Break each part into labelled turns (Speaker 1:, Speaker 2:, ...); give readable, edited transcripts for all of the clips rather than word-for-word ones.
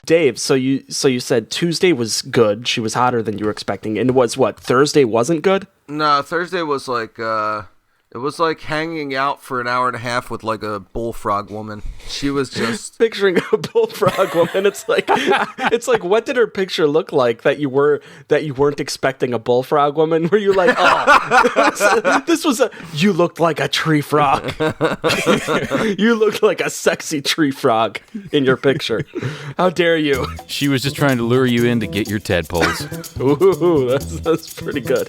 Speaker 1: Dave, so you said Tuesday was good. She was hotter than you were expecting. And was what? Thursday wasn't good?
Speaker 2: No, Thursday was like it was like hanging out for an hour and a half with like a bullfrog woman. She was just
Speaker 1: picturing a bullfrog woman. It's like what did her picture look like that you weren't expecting a bullfrog woman? Were you like, oh, you looked like a tree frog. You looked like a sexy tree frog in your picture. How dare you?
Speaker 3: She was just trying to lure you in to get your tadpoles.
Speaker 1: Ooh, that's pretty good.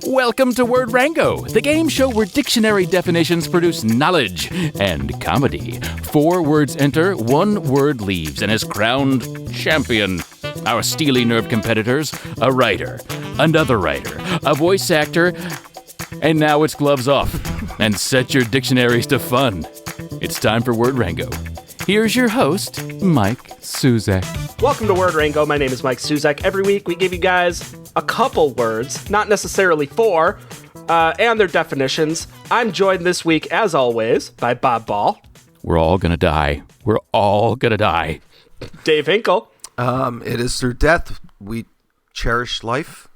Speaker 3: Welcome to Word Rango, the game show where dictionary definitions produce knowledge and comedy. 4 words enter, 1 word leaves, and is crowned champion. Our steely-nerved competitors, a writer, another writer, a voice actor, and now it's gloves off. And set your dictionaries to fun. It's time for Word Rango. Here's your host, Mike Suzak.
Speaker 1: Welcome to Word Rango. My name is Mike Suzak. Every week we give you guys a couple words, not necessarily 4, and their definitions. I'm joined this week, as always, by Bob Ball.
Speaker 3: We're all gonna die. We're all gonna die.
Speaker 1: Dave Hinkle.
Speaker 2: It is through death we cherish life.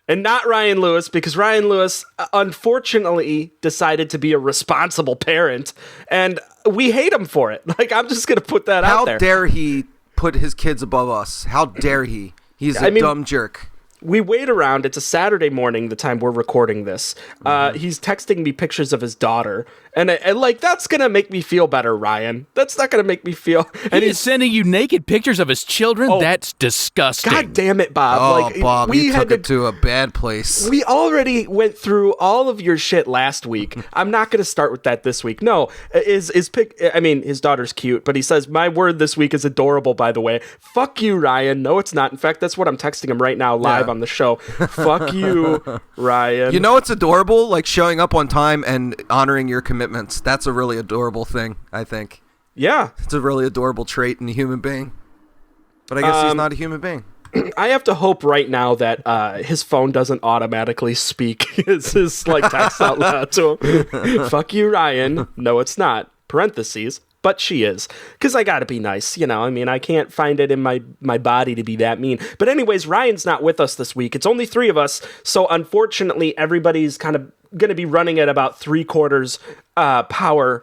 Speaker 1: And not Ryan Lewis, because Ryan Lewis, unfortunately, decided to be a responsible parent, and we hate him for it. Like, I'm just going to put that out there.
Speaker 2: How dare he put his kids above us? How dare he? He's a dumb jerk.
Speaker 1: We wait around. It's a Saturday morning, the time we're recording this. He's texting me pictures of his daughter. And that's going to make me feel better, Ryan. That's not going to make me feel...
Speaker 3: And he's sending you naked pictures of his children? Oh, that's disgusting.
Speaker 1: God damn it, Bob.
Speaker 2: Oh, Bob, you took it to a bad place.
Speaker 1: We already went through all of your shit last week. I'm not going to start with that this week. No, his daughter's cute, but he says, my word this week is adorable, by the way. Fuck you, Ryan. No, it's not. In fact, that's what I'm texting him right now live on the show. Fuck you, Ryan.
Speaker 2: You know it's adorable? Like showing up on time and honoring your commitments. That's a really adorable thing, I think.
Speaker 1: Yeah.
Speaker 2: It's a really adorable trait in a human being. But I guess he's not a human being.
Speaker 1: I have to hope right now that his phone doesn't automatically speak his text out loud to him. Fuck you, Ryan. No, it's not. Parentheses. But she is. Because I gotta be nice, I can't find it in my body to be that mean. But anyways, Ryan's not with us this week. It's only 3 of us, so unfortunately everybody's kind of gonna be running at about 3/4 power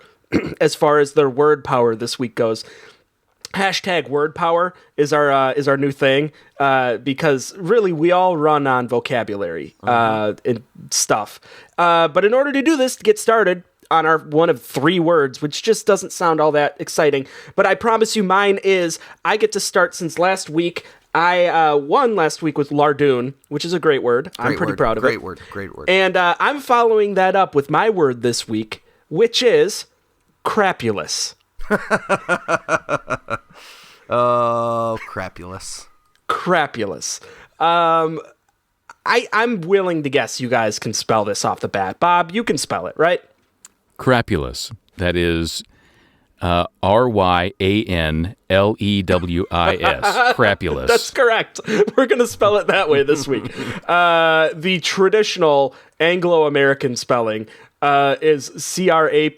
Speaker 1: as far as their word power this week goes. Hashtag word power is our new thing, because really we all run on vocabulary and stuff. But in order to do this, to get started on our one of 3 words, which just doesn't sound all that exciting, but I promise you mine is, I get to start since last week. I won last week with Lardoon, which is a great word. I'm pretty proud of it.
Speaker 2: Great word.
Speaker 1: And I'm following that up with my word this week, which is crapulous.
Speaker 2: Oh, crapulous.
Speaker 1: Crapulous. I'm willing to guess you guys can spell this off the bat. Bob, you can spell it, right?
Speaker 3: Crapulous. That is Ryanlewis. Crapulous.
Speaker 1: That's correct. We're going to spell it that way this week. The traditional Anglo-American spelling is Crapulous.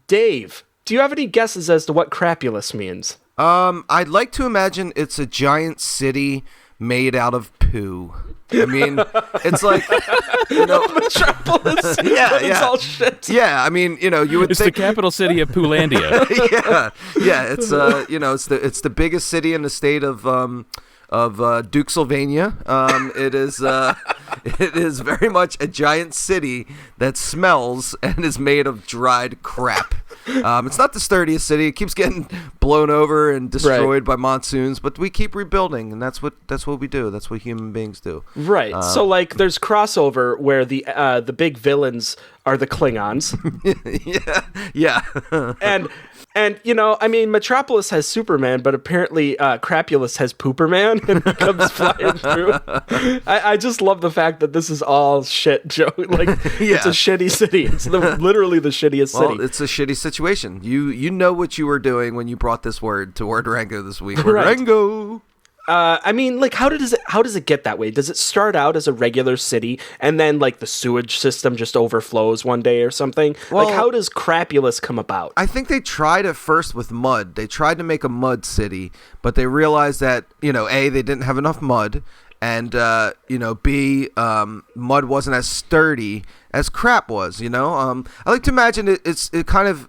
Speaker 1: Dave, do you have any guesses as to what crapulous means?
Speaker 2: I'd like to imagine it's a giant city made out of poo. I mean, it's like,
Speaker 1: Metropolis. Yeah.
Speaker 2: It's
Speaker 1: all shit.
Speaker 2: Yeah, I mean, you would
Speaker 3: it's
Speaker 2: think...
Speaker 3: the capital city of Poolandia.
Speaker 2: yeah. It's the biggest city in the state of Dukesylvania. It is very much a giant city that smells and is made of dried crap. It's not the sturdiest city. It keeps getting blown over and destroyed by monsoons, but we keep rebuilding, and that's what we do. That's what human beings do.
Speaker 1: Right. So there's crossover where the big villains are the Klingons.
Speaker 2: Yeah.
Speaker 1: And Metropolis has Superman, but apparently Crapulous has Pooperman, and he comes flying through. I just love the fact that this is all shit, Joe. It's a shitty city. It's literally the shittiest city.
Speaker 2: Well, it's a shitty situation. You know what you were doing when you brought this word to Word Rango this week. Word Rango!
Speaker 1: I mean, like, how does it get that way? Does it start out as a regular city and then like the sewage system just overflows one day or something?
Speaker 2: Well,
Speaker 1: like, how does Crapulous come about?
Speaker 2: I think they tried at first with mud. They tried to make a mud city, but they realized that, A, they didn't have enough mud, and, B, mud wasn't as sturdy as crap was, I like to imagine it kind of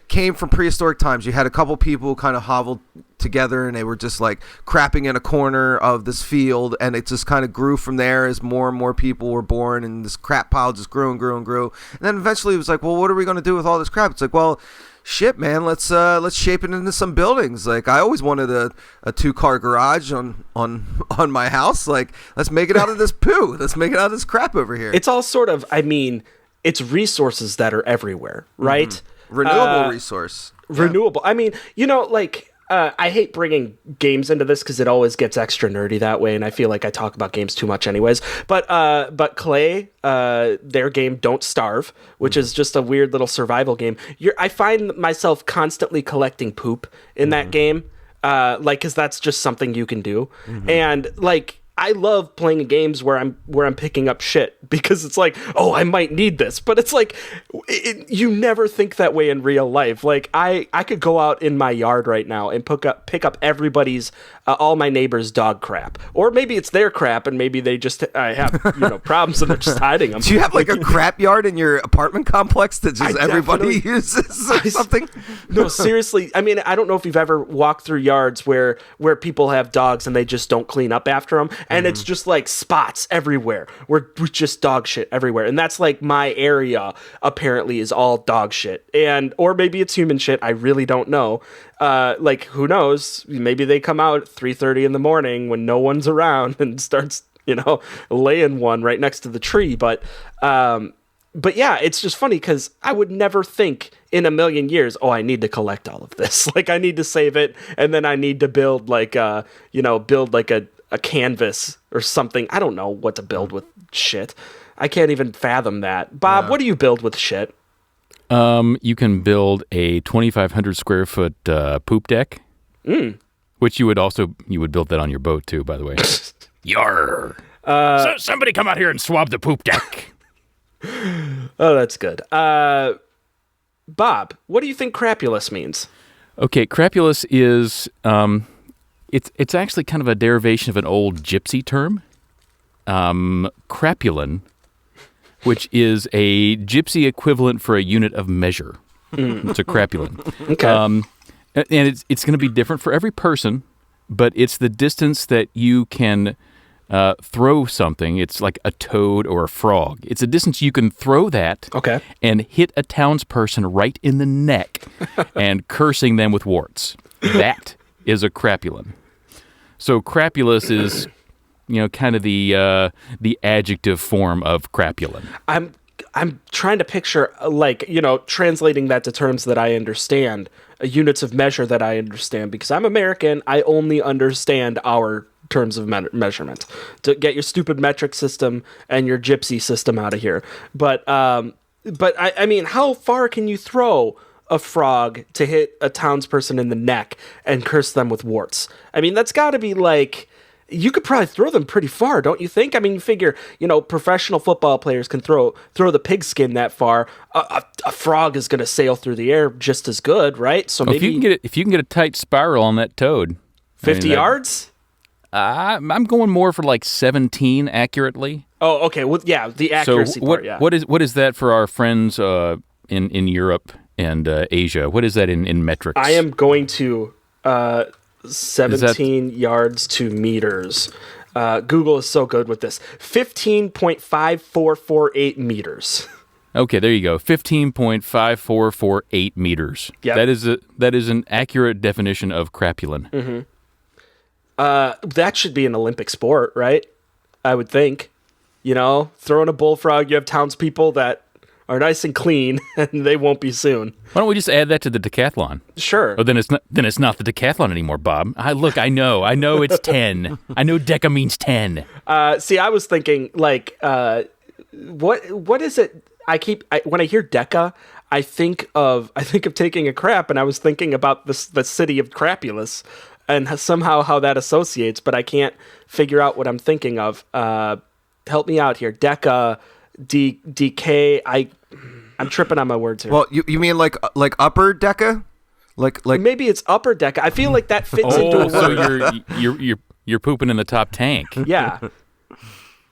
Speaker 2: came from prehistoric times. You had a couple people kind of hoveled together and they were just like crapping in a corner of this field, and it just kind of grew from there as more and more people were born, and this crap pile just grew and grew and grew. And then eventually it was like, well, what are we going to do with all this crap? It's like, well, shit, man, let's shape it into some buildings. Like, I always wanted a 2-car garage on my house. Like, let's make it out of this poo. Let's make it out of this crap over here.
Speaker 1: It's all sort of, I mean, it's resources that are everywhere, right?
Speaker 2: Mm-hmm. Renewable resource.
Speaker 1: Renewable. Yeah. I mean, like, I hate bringing games into this because it always gets extra nerdy that way, and I feel like I talk about games too much anyways. But Clay, their game Don't Starve, which is just a weird little survival game. I find myself constantly collecting poop in that game, because that's just something you can do. And like, I love playing games where I'm picking up shit because it's like, oh, I might need this, but it's like, you never think that way in real life. Like, I could go out in my yard right now and pick up everybody's all my neighbors' dog crap, or maybe it's their crap and maybe they just have problems and they're just hiding them.
Speaker 2: Do you have like a crap yard in your apartment complex that just everybody uses or something?
Speaker 1: No, seriously. I mean, I don't know if you've ever walked through yards where people have dogs and they just don't clean up after them, and it's just like spots everywhere with just dog shit everywhere. And that's like my area apparently is all dog shit, or maybe it's human shit. I really don't know. Like, who knows? Maybe they come out at 3:30 in the morning when no one's around and starts, laying one right next to the tree. But yeah, it's just funny because I would never think in a million years, oh, I need to collect all of this. Like, I need to save it, and then I need to build like a canvas or something. I don't know what to build with shit. I can't even fathom that. Bob, What do you build with shit?
Speaker 3: You can build a 2,500 square foot poop deck, which you would build that on your boat too, by the way. Yarr! Somebody come out here and swab the poop deck.
Speaker 1: Oh, that's good. Bob, what do you think crapulous means?
Speaker 3: Okay, crapulous is it's actually kind of a derivation of an old gypsy term, crapulin, which is a gypsy equivalent for a unit of measure. It's a crapulin.
Speaker 1: Okay.
Speaker 3: And it's going to be different for every person, but it's the distance that you can throw something. It's like a toad or a frog. It's a distance you can throw that and hit a townsperson right in the neck and cursing them with warts. That is a crapulin. So crapulous is, kind of the adjective form of crapulin.
Speaker 1: I'm trying to picture, translating that to terms that I understand, units of measure that I understand, because I'm American. I only understand our terms of measurement. To get your stupid metric system and your gypsy system out of here. But I mean, how far can you throw a frog to hit a townsperson in the neck and curse them with warts? I mean, that's got to be like, you could probably throw them pretty far, don't you think? I mean, you figure, professional football players can throw the pigskin that far. A frog is going to sail through the air just as good, right? So maybe
Speaker 3: if you can get a tight spiral on that toad,
Speaker 1: 50 yards.
Speaker 3: I'm going more for like 17 accurately.
Speaker 1: Oh, okay. Well, yeah, the accuracy part. Yeah.
Speaker 3: What is that for our friends in Europe and Asia? What is that in metrics?
Speaker 1: I am going to 17 yards to meters. Google is so good with this. 15.5448 meters.
Speaker 3: Okay, there you go. 15.5448 meters.
Speaker 1: Yep.
Speaker 3: That is an accurate definition of crapulin.
Speaker 1: Mm-hmm. That should be an Olympic sport, right? I would think. Throwing a bullfrog, you have townspeople that are nice and clean, and they won't be soon.
Speaker 3: Why don't we just add that to the decathlon?
Speaker 1: Sure.
Speaker 3: Oh, then it's not the decathlon anymore, Bob. I know it's 10. I know deca means 10.
Speaker 1: See, I was thinking like, what is it? When I hear deca, I think of taking a crap, and I was thinking about the city of Crapulous. and somehow how that associates, but I can't figure out what I'm thinking of. Help me out here. Deca, DK. I'm tripping on my words here.
Speaker 2: Well, you mean like upper deca? Like
Speaker 1: Maybe it's upper deck. I feel like that fits into a
Speaker 3: so
Speaker 1: word.
Speaker 3: you're pooping in the top tank.
Speaker 1: Yeah.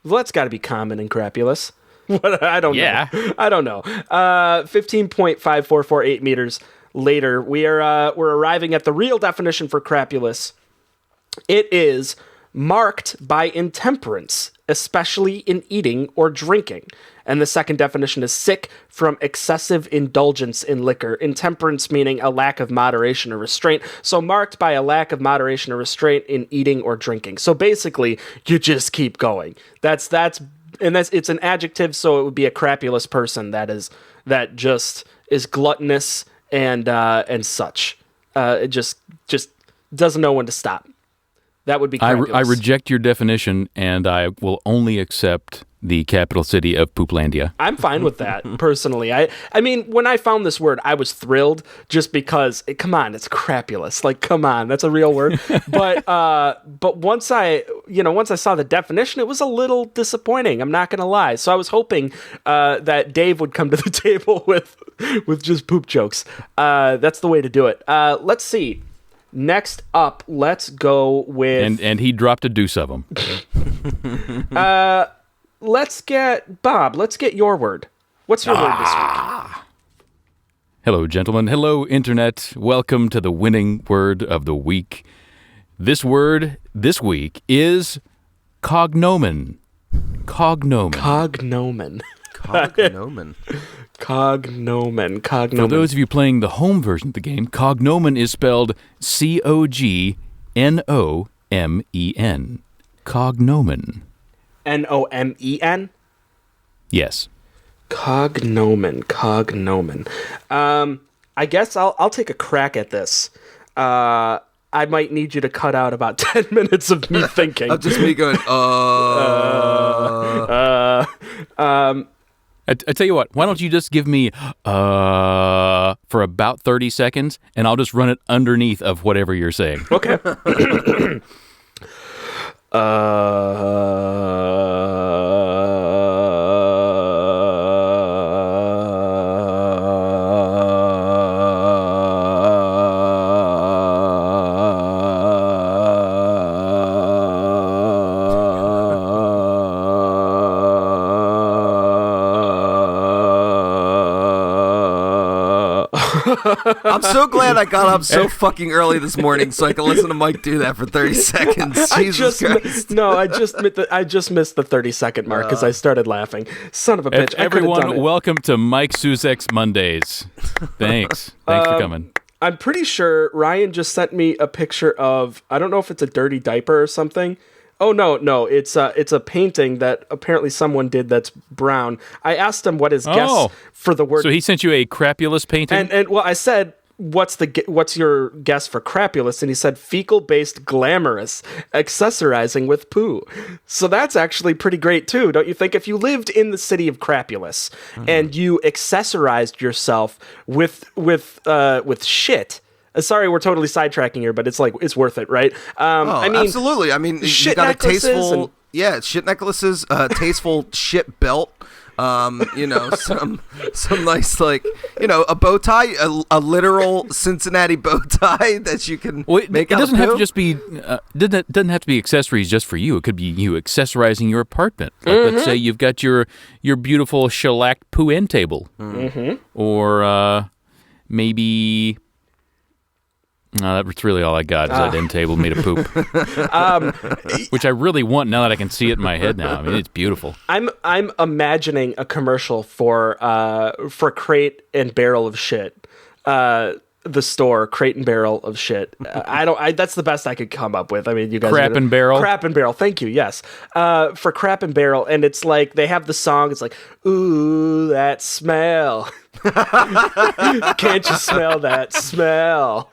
Speaker 1: Well, that's got to be common in crapulous. What? I don't know. I don't know. 15.5448 meters later, we're arriving at the real definition for crapulous. It is marked by intemperance, especially in eating or drinking. And the second definition is sick from excessive indulgence in liquor. Intemperance meaning a lack of moderation or restraint. So marked by a lack of moderation or restraint in eating or drinking. So basically, you just keep going. It's an adjective, so it would be a crapulous person that just is gluttonous and such. It just doesn't know when to stop. That would be crapulous.
Speaker 3: I reject your definition, and I will only accept the capital city of Pooplandia.
Speaker 1: I'm fine with that, personally. I mean, when I found this word, I was thrilled just because, come on, it's crapulous. Like, come on, that's a real word. But once I saw the definition, it was a little disappointing. I'm not going to lie. So I was hoping that Dave would come to the table with just poop jokes. That's the way to do it. Let's see. Next up, let's go with...
Speaker 3: And he dropped a deuce of them.
Speaker 1: Let's get... Bob, let's get your word. What's your word this week?
Speaker 3: Hello, gentlemen. Hello, Internet. Welcome to the winning word of the week. This word this week is cognomen. Cognomen.
Speaker 1: Cognomen.
Speaker 2: cognomen.
Speaker 1: Cognomen.
Speaker 3: For those of you playing the home version of the game, cognomen is spelled Cognomen. Cognomen.
Speaker 1: Nomen?
Speaker 3: Yes.
Speaker 1: Cognomen. I guess I'll take a crack at this. I might need you to cut out about 10 minutes of me thinking.
Speaker 2: Of just me going,
Speaker 3: I tell you what, why don't you just give me for about 30 seconds, and I'll just run it underneath of whatever you're saying.
Speaker 1: Okay.
Speaker 2: I'm so glad I got up so fucking early this morning so I can listen to Mike do that for 30 seconds. Jesus Christ.
Speaker 1: I just missed the 30-second mark because I started laughing. Son of a bitch.
Speaker 3: Everyone, welcome to Mike Suzek's Mondays. Thanks for coming.
Speaker 1: I'm pretty sure Ryan just sent me a picture of, I don't know if it's a dirty diaper or something. Oh, no, it's a painting that apparently someone did that's brown. I asked him what his guess for the word...
Speaker 3: So he sent you a crapulous painting?
Speaker 1: And well, I said, what's your guess for crapulous? And he said fecal-based glamorous, accessorizing with poo. So that's actually pretty great, too, don't you think? If you lived in the city of crapulous and you accessorized yourself with shit... Sorry, we're totally sidetracking here, but it's worth it, right? I mean,
Speaker 2: absolutely. I mean, you got a tasteful, shit necklaces, tasteful shit belt. Some nice a bow tie, a literal Cincinnati bow tie that you can make.
Speaker 3: It doesn't have to just be doesn't have to be accessories just for you. It could be you accessorizing your apartment. Like, let's say you've got your beautiful shellacked poo end table, or maybe. No, that's really all I got is that end table made of poop, which I really want now that I can see it in my head now. I mean, it's beautiful.
Speaker 1: I'm imagining a commercial for Crate and Barrel of Shit, the store Crate and Barrel of Shit. That's the best I could come up with. I mean, you guys.
Speaker 3: Crap and Barrel.
Speaker 1: Crap and Barrel. Thank you. Yes, for Crap and Barrel, and it's like they have the song. It's like, ooh, that smell. Can't you smell that smell?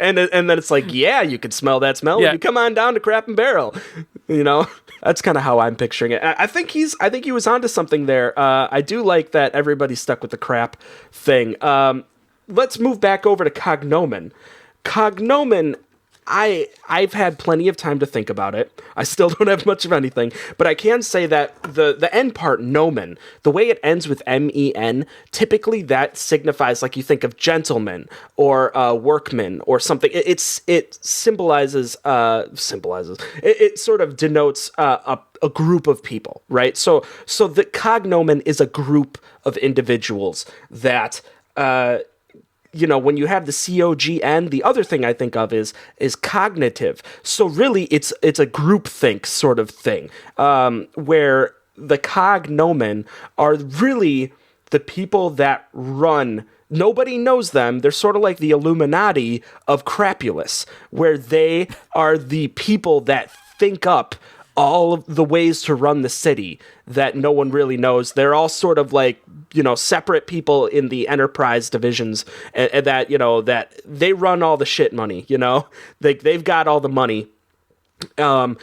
Speaker 1: And then it's like, yeah, you can smell that smell. Yeah. You come on down to Crap and Barrel. That's kind of how I'm picturing it. I think he was onto something there. I do like that everybody's stuck with the crap thing. Let's move back over to cognomen. Cognomen, I've had plenty of time to think about it. I still don't have much of anything, but I can say that the end part, nomen, the way it ends with MEN, typically that signifies, like, you think of gentleman or workman or something. It symbolizes it sort of denotes a group of people, right? So the cognomen is a group of individuals that when you have the COGN, the other thing I think of is cognitive. So really, it's a groupthink sort of thing, where the cognomen are really the people that run. Nobody knows them. They're sort of like the Illuminati of Crapulus, where they are the people that think up all of the ways to run the city that no one really knows. They're all sort of like, separate people in the enterprise divisions, and that they run all the shit money, they've got all the money. And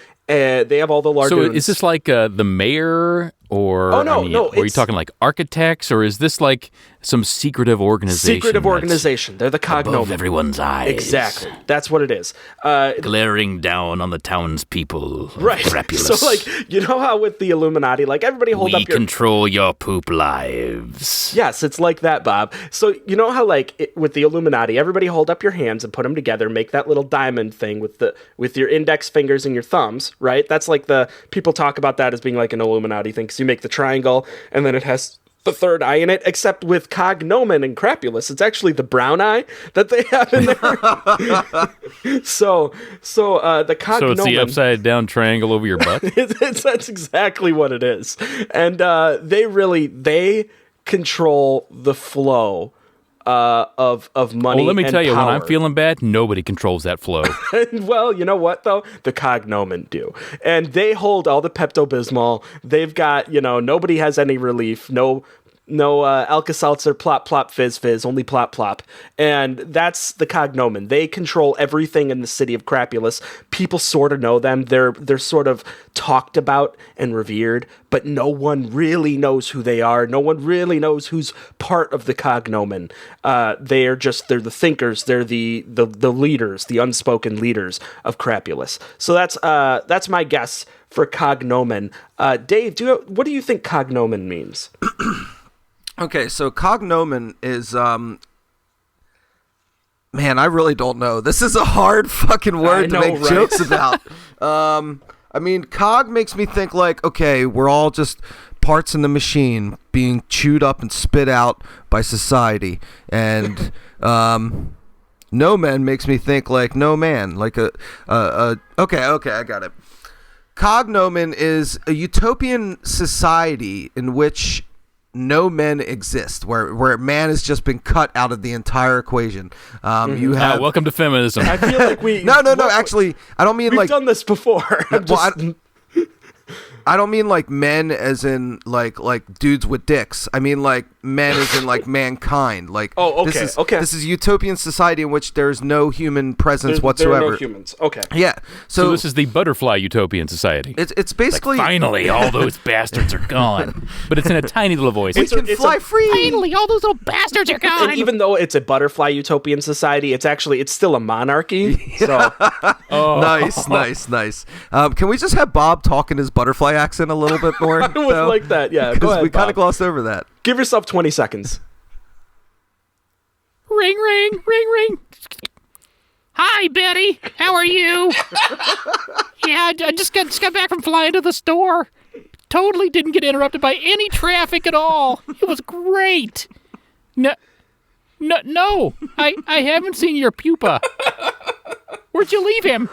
Speaker 1: they have all the lardoons.
Speaker 3: So is this like the mayor, or
Speaker 1: no,
Speaker 3: are you talking like architects, or is this like some secretive organization?
Speaker 1: Secretive organization. They're the cognomen.
Speaker 3: Above everyone's eyes.
Speaker 1: Exactly. That's what it is.
Speaker 3: Glaring down on the townspeople.
Speaker 1: Right.
Speaker 3: Crapulus.
Speaker 1: So, like, you know how with the Illuminati, like, everybody hold up your...
Speaker 3: We control your poop lives.
Speaker 1: Yes, it's like that, Bob. So, you know how, like, with the Illuminati, everybody hold up your hands and put them together, make that little diamond thing with your index fingers and your thumbs, right? That's like people talk about that as being like an Illuminati thing, because you make the triangle, and then it has the third eye in it, except with cognomen and Crapulus, it's actually the brown eye that they have in there. so the cognomen...
Speaker 3: So it's the upside down triangle over your butt?
Speaker 1: That's exactly what it is. And they control the flow of money.
Speaker 3: Well, let me tell you,
Speaker 1: power.
Speaker 3: when I'm feeling bad, nobody controls that flow.
Speaker 1: Well, you know what, though? The cognomen do. And they hold all the Pepto-Bismol. They've got, nobody has any relief. No Alka-Seltzer, plop, plop, fizz, fizz, only plop, plop. And that's the cognomen. They control everything in the city of Crapulus. People sort of know them. They're sort of talked about and revered, but no one really knows who they are. No one really knows who's part of the cognomen. They're the thinkers. They're the leaders, the unspoken leaders of Crapulus. So that's my guess for cognomen. Dave, what do you think cognomen means?
Speaker 2: Okay, so cognomen is, man, I really don't know. This is a hard fucking word to make jokes about. Cog makes me think like, okay, we're all just parts in the machine being chewed up and spit out by society. And nomen makes me think like no man, like okay, I got it. Cognomen is a utopian society in which no men exist, where man has just been cut out of the entire equation. You have
Speaker 3: welcome to feminism.
Speaker 1: I feel like we
Speaker 2: no. Actually, I don't mean
Speaker 1: we've done this before.
Speaker 2: I don't mean like men as in like dudes with dicks. I mean like men as in like mankind. Like This is utopian society in which there's no human presence whatsoever.
Speaker 1: There are no humans. Okay.
Speaker 2: Yeah.
Speaker 3: So this is the butterfly utopian society.
Speaker 2: It's basically
Speaker 3: like, finally all those bastards are gone. But it's in a tiny little voice.
Speaker 2: We can fly free.
Speaker 3: Finally all those little bastards are gone.
Speaker 1: And even though it's a butterfly utopian society, it's still a monarchy. So
Speaker 2: Nice. Can we just have Bob talk in his butterfly accent a little bit more?
Speaker 1: I would like that, yeah. Go ahead,
Speaker 2: we kind of
Speaker 1: Bob.
Speaker 2: glossed over that.
Speaker 1: Give yourself 20 seconds.
Speaker 3: Ring, ring, ring, ring. Hi, Betty. How are you? Yeah, I just got back from flying to the store. Totally didn't get interrupted by any traffic at all. It was great. No, I haven't seen your pupa. Where'd you leave him?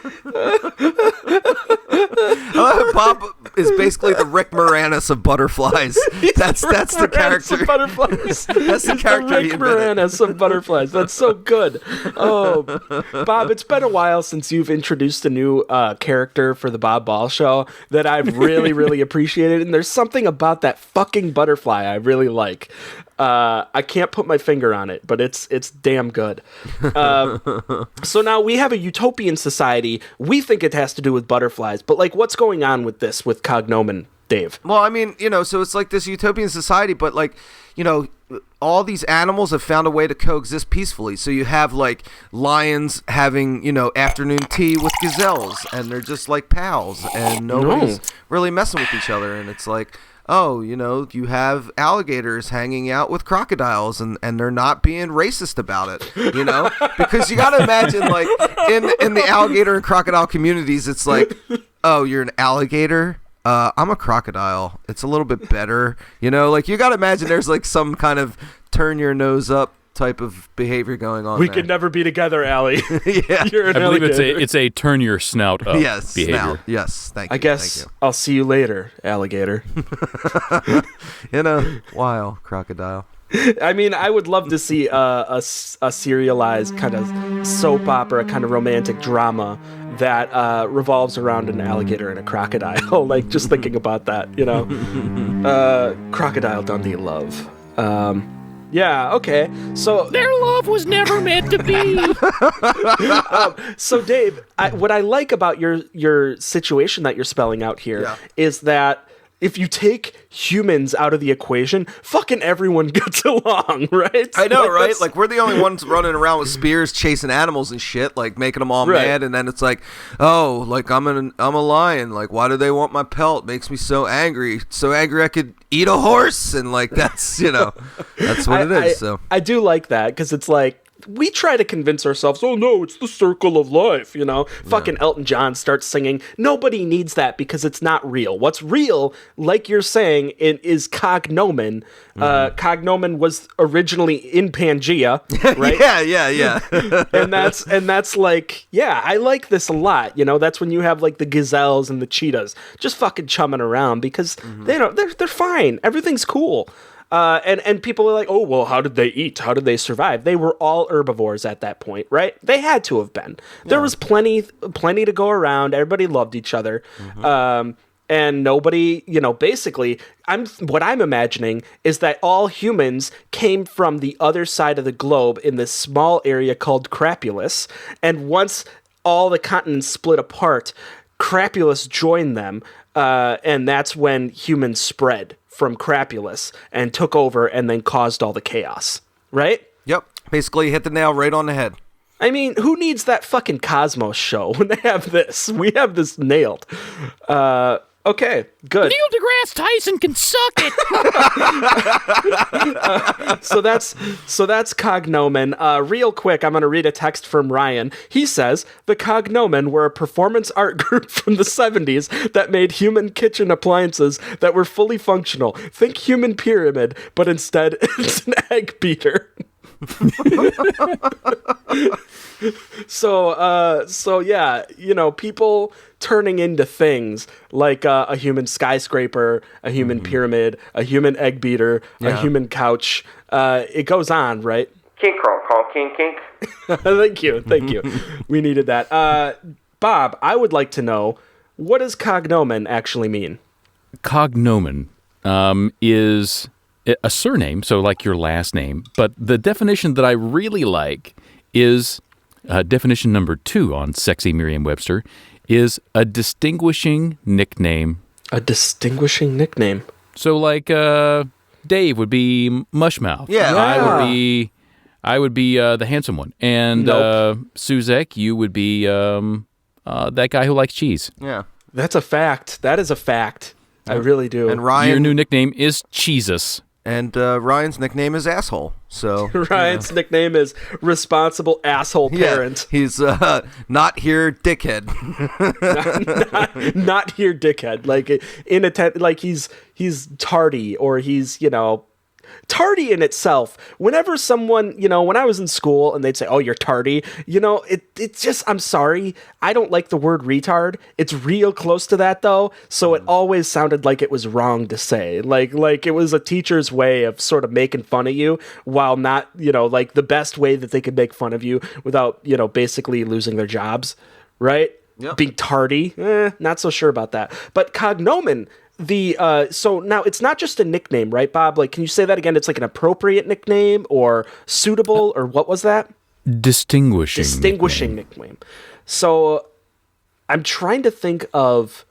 Speaker 2: Bob is basically the Rick Moranis of butterflies. That's the character.
Speaker 1: Of butterflies.
Speaker 2: That's the character.
Speaker 1: Rick Moranis of butterflies. That's so good. Oh, Bob, it's been a while since you've introduced a new character for the Bob Ball Show that I've really, really appreciated. And there's something about that fucking butterfly I really like. I can't put my finger on it, but it's damn good. So now we have a utopian society. We think it has to do with butterflies, but like, what's going on with this with cognomen? Dave.
Speaker 2: Well, I mean, so it's like this utopian society, but like, all these animals have found a way to coexist peacefully. So you have like lions having, afternoon tea with gazelles, and they're just like pals, and nobody's really messing with each other. And it's like, oh, you have alligators hanging out with crocodiles, and they're not being racist about it, because you got to imagine, like, in the alligator and crocodile communities, it's like, oh, you're an alligator? I'm a crocodile. It's a little bit better. Like, you got to imagine there's like some kind of turn your nose up type of behavior going on.
Speaker 1: We could never be together, Allie.
Speaker 2: Yeah.
Speaker 1: You're an
Speaker 3: I believe
Speaker 1: alligator.
Speaker 3: it's a turn your snout up
Speaker 2: Yes,
Speaker 3: behavior.
Speaker 2: snout. Yes, thank you.
Speaker 1: I guess
Speaker 2: Thank
Speaker 1: I'll see you later, alligator.
Speaker 2: you. In a while, crocodile.
Speaker 1: I mean, I would love to see a serialized kind of soap opera, kind of romantic drama that revolves around an alligator and a crocodile. Like, just thinking about that, Crocodile Dundee love. Yeah, okay. So
Speaker 3: Their love was never meant to be.
Speaker 1: So Dave, what I like about your situation that you're spelling out here is that if you take humans out of the equation, fucking everyone gets along, right?
Speaker 2: I know, right?
Speaker 1: that's-
Speaker 2: Like, we're the only ones running around with spears chasing animals and shit, like making them all
Speaker 1: Right.
Speaker 2: mad, and then it's like, oh, like I'm a lion. Like, why do they want my pelt? Makes me so angry. So angry I could eat a horse, and like that's that's what it is. So
Speaker 1: I do like that because it's like, we try to convince ourselves, oh no, it's the circle of life, Fucking Elton John starts singing. Nobody needs that because it's not real. What's real, like you're saying, is cognomen. Cognomen was originally in Pangea, right?
Speaker 2: yeah.
Speaker 1: and that's like, yeah, I like this a lot. That's when you have like the gazelles and the cheetahs just fucking chumming around because they're fine. Everything's cool. And people are like, oh, well, how did they eat? How did they survive? They were all herbivores at that point, right? They had to have been. There was plenty to go around. Everybody loved each other. And nobody, basically, what I'm imagining is that all humans came from the other side of the globe in this small area called Crapulus. And once all the continents split apart, Crapulus joined them. And that's when humans spread from Crapulus and took over and then caused all the chaos, right?
Speaker 2: Yep. Basically hit the nail right on the head.
Speaker 1: I mean, who needs that fucking Cosmos show when they have this? We have this nailed. Okay, good.
Speaker 3: Neil deGrasse Tyson can suck it.
Speaker 1: So that's cognomen. Real quick, I'm going to read a text from Ryan. He says, the cognomen were a performance art group from the 70s that made human kitchen appliances that were fully functional. Think human pyramid, but instead it's an egg beater. So yeah, people turning into things like a human skyscraper, a human pyramid, a human egg beater, a human couch. It goes on, right?
Speaker 4: Kink, call, kink, kink.
Speaker 1: Thank you. We needed that. Bob, I would like to know, what does cognomen actually mean?
Speaker 3: Cognomen is a surname, so like your last name. But the definition that I really like is definition number 2 on Sexy Merriam-Webster is a distinguishing nickname.
Speaker 1: A distinguishing nickname.
Speaker 3: So like Dave would be Mushmouth.
Speaker 2: Yeah.
Speaker 3: I would be the handsome one. And Suzek, you would be that guy who likes cheese.
Speaker 2: Yeah.
Speaker 1: That's a fact. That is a fact. I really do.
Speaker 2: And Ryan,
Speaker 3: Your new nickname is Cheesus.
Speaker 2: and Ryan's nickname is Asshole. So
Speaker 1: Ryan's nickname is Responsible Asshole Parent.
Speaker 2: Yeah, he's not here, dickhead.
Speaker 1: not here, dickhead. Like he's tardy, or he's tardy in itself. Whenever someone, when I was in school and they'd say, oh, you're tardy, it's just, I'm sorry, I don't like the word retard. It's real close to that though, so it always sounded like it was wrong to say, like it was a teacher's way of sort of making fun of you, while not, like the best way that they could make fun of you without, basically losing their jobs, right?
Speaker 2: Yep.
Speaker 1: Being tardy, not so sure about that. But cognomen, so now it's not just a nickname, right, Bob? Like, can you say that again? It's like an appropriate nickname or suitable, or what was that?
Speaker 3: Distinguishing
Speaker 1: nickname. So I'm trying to think of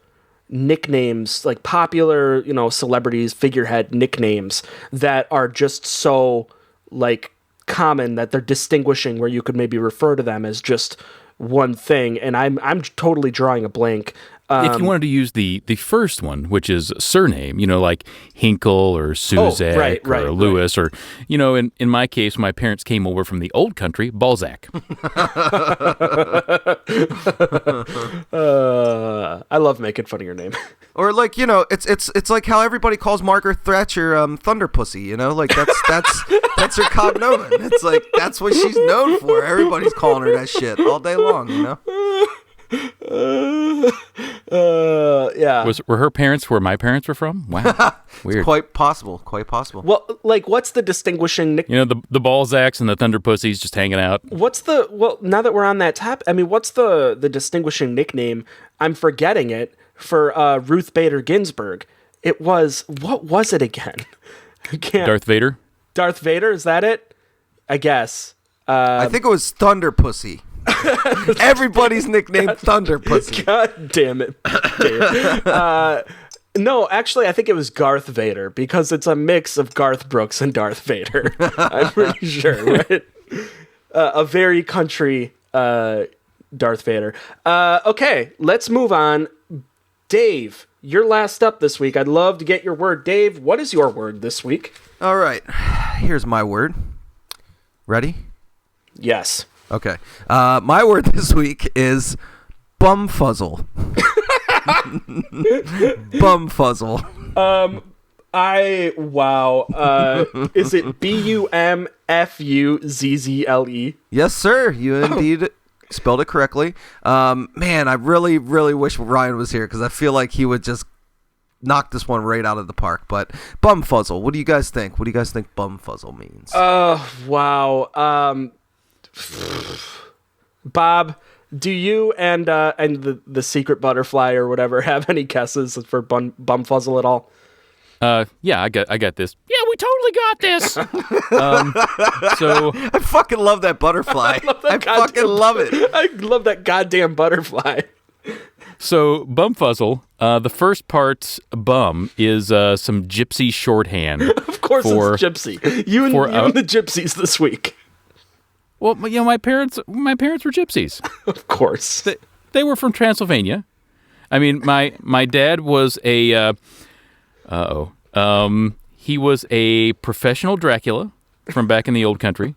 Speaker 1: nicknames, like popular, celebrities, figurehead nicknames that are just so like common that they're distinguishing, where you could maybe refer to them as just one thing. And I'm totally drawing a blank.
Speaker 3: If you wanted to use the first one, which is surname, like Hinkle or Suzak or Lewis, or, in my case, my parents came over from the old country, Balzac.
Speaker 1: I love making fun of your name.
Speaker 2: Or like, it's like how everybody calls Margaret Thatcher Thunder Pussy, like that's her cognomen. It's like that's what she's known for. Everybody's calling her that shit all day long,
Speaker 1: Yeah.
Speaker 3: Were her parents where my parents were from? Wow. Weird.
Speaker 2: It's quite possible.
Speaker 1: Well, like, what's the distinguishing nickname?
Speaker 3: The Balzacs and the Thunder Pussies just hanging out.
Speaker 1: Now that we're on that topic, I mean, what's the distinguishing nickname? I'm forgetting it, for Ruth Bader Ginsburg. It was, what was it again?
Speaker 3: Darth Vader?
Speaker 1: Darth Vader, is that it? I guess.
Speaker 2: I think it was Thunder Pussy. Everybody's nicknamed Thunder Pussy.
Speaker 1: God damn it, Dave. No, actually, I think it was Garth Vader, because it's a mix of Garth Brooks and Darth Vader. I'm pretty sure, right? A very country Darth Vader. Okay, let's move on. Dave, you're last up this week. I'd love to get your word. Dave, what is your word this week?
Speaker 2: All right, here's my word. Ready?
Speaker 1: Yes.
Speaker 2: Okay. My word this week is bumfuzzle. Bumfuzzle. Is it BUMFUZZLE? Yes, sir. You indeed spelled it correctly. Man, I really, really wish Ryan was here, because I feel like he would just knock this one right out of the park. But bumfuzzle, what do you guys think? What do you guys think bumfuzzle means?
Speaker 1: Wow. Bob, do you and the secret butterfly or whatever have any guesses for bumfuzzle at all?
Speaker 3: Yeah, I got this. Yeah, we totally got this. So
Speaker 2: I fucking love that butterfly. I fucking love it.
Speaker 1: I love that goddamn butterfly.
Speaker 3: So bumfuzzle, the first part, bum, is some gypsy shorthand.
Speaker 1: Of course, it's gypsy. You and the gypsies this week.
Speaker 3: Well, my parents were gypsies.
Speaker 1: Of course,
Speaker 3: they were from Transylvania. I mean, my dad was a he was a professional Dracula from back in the old country.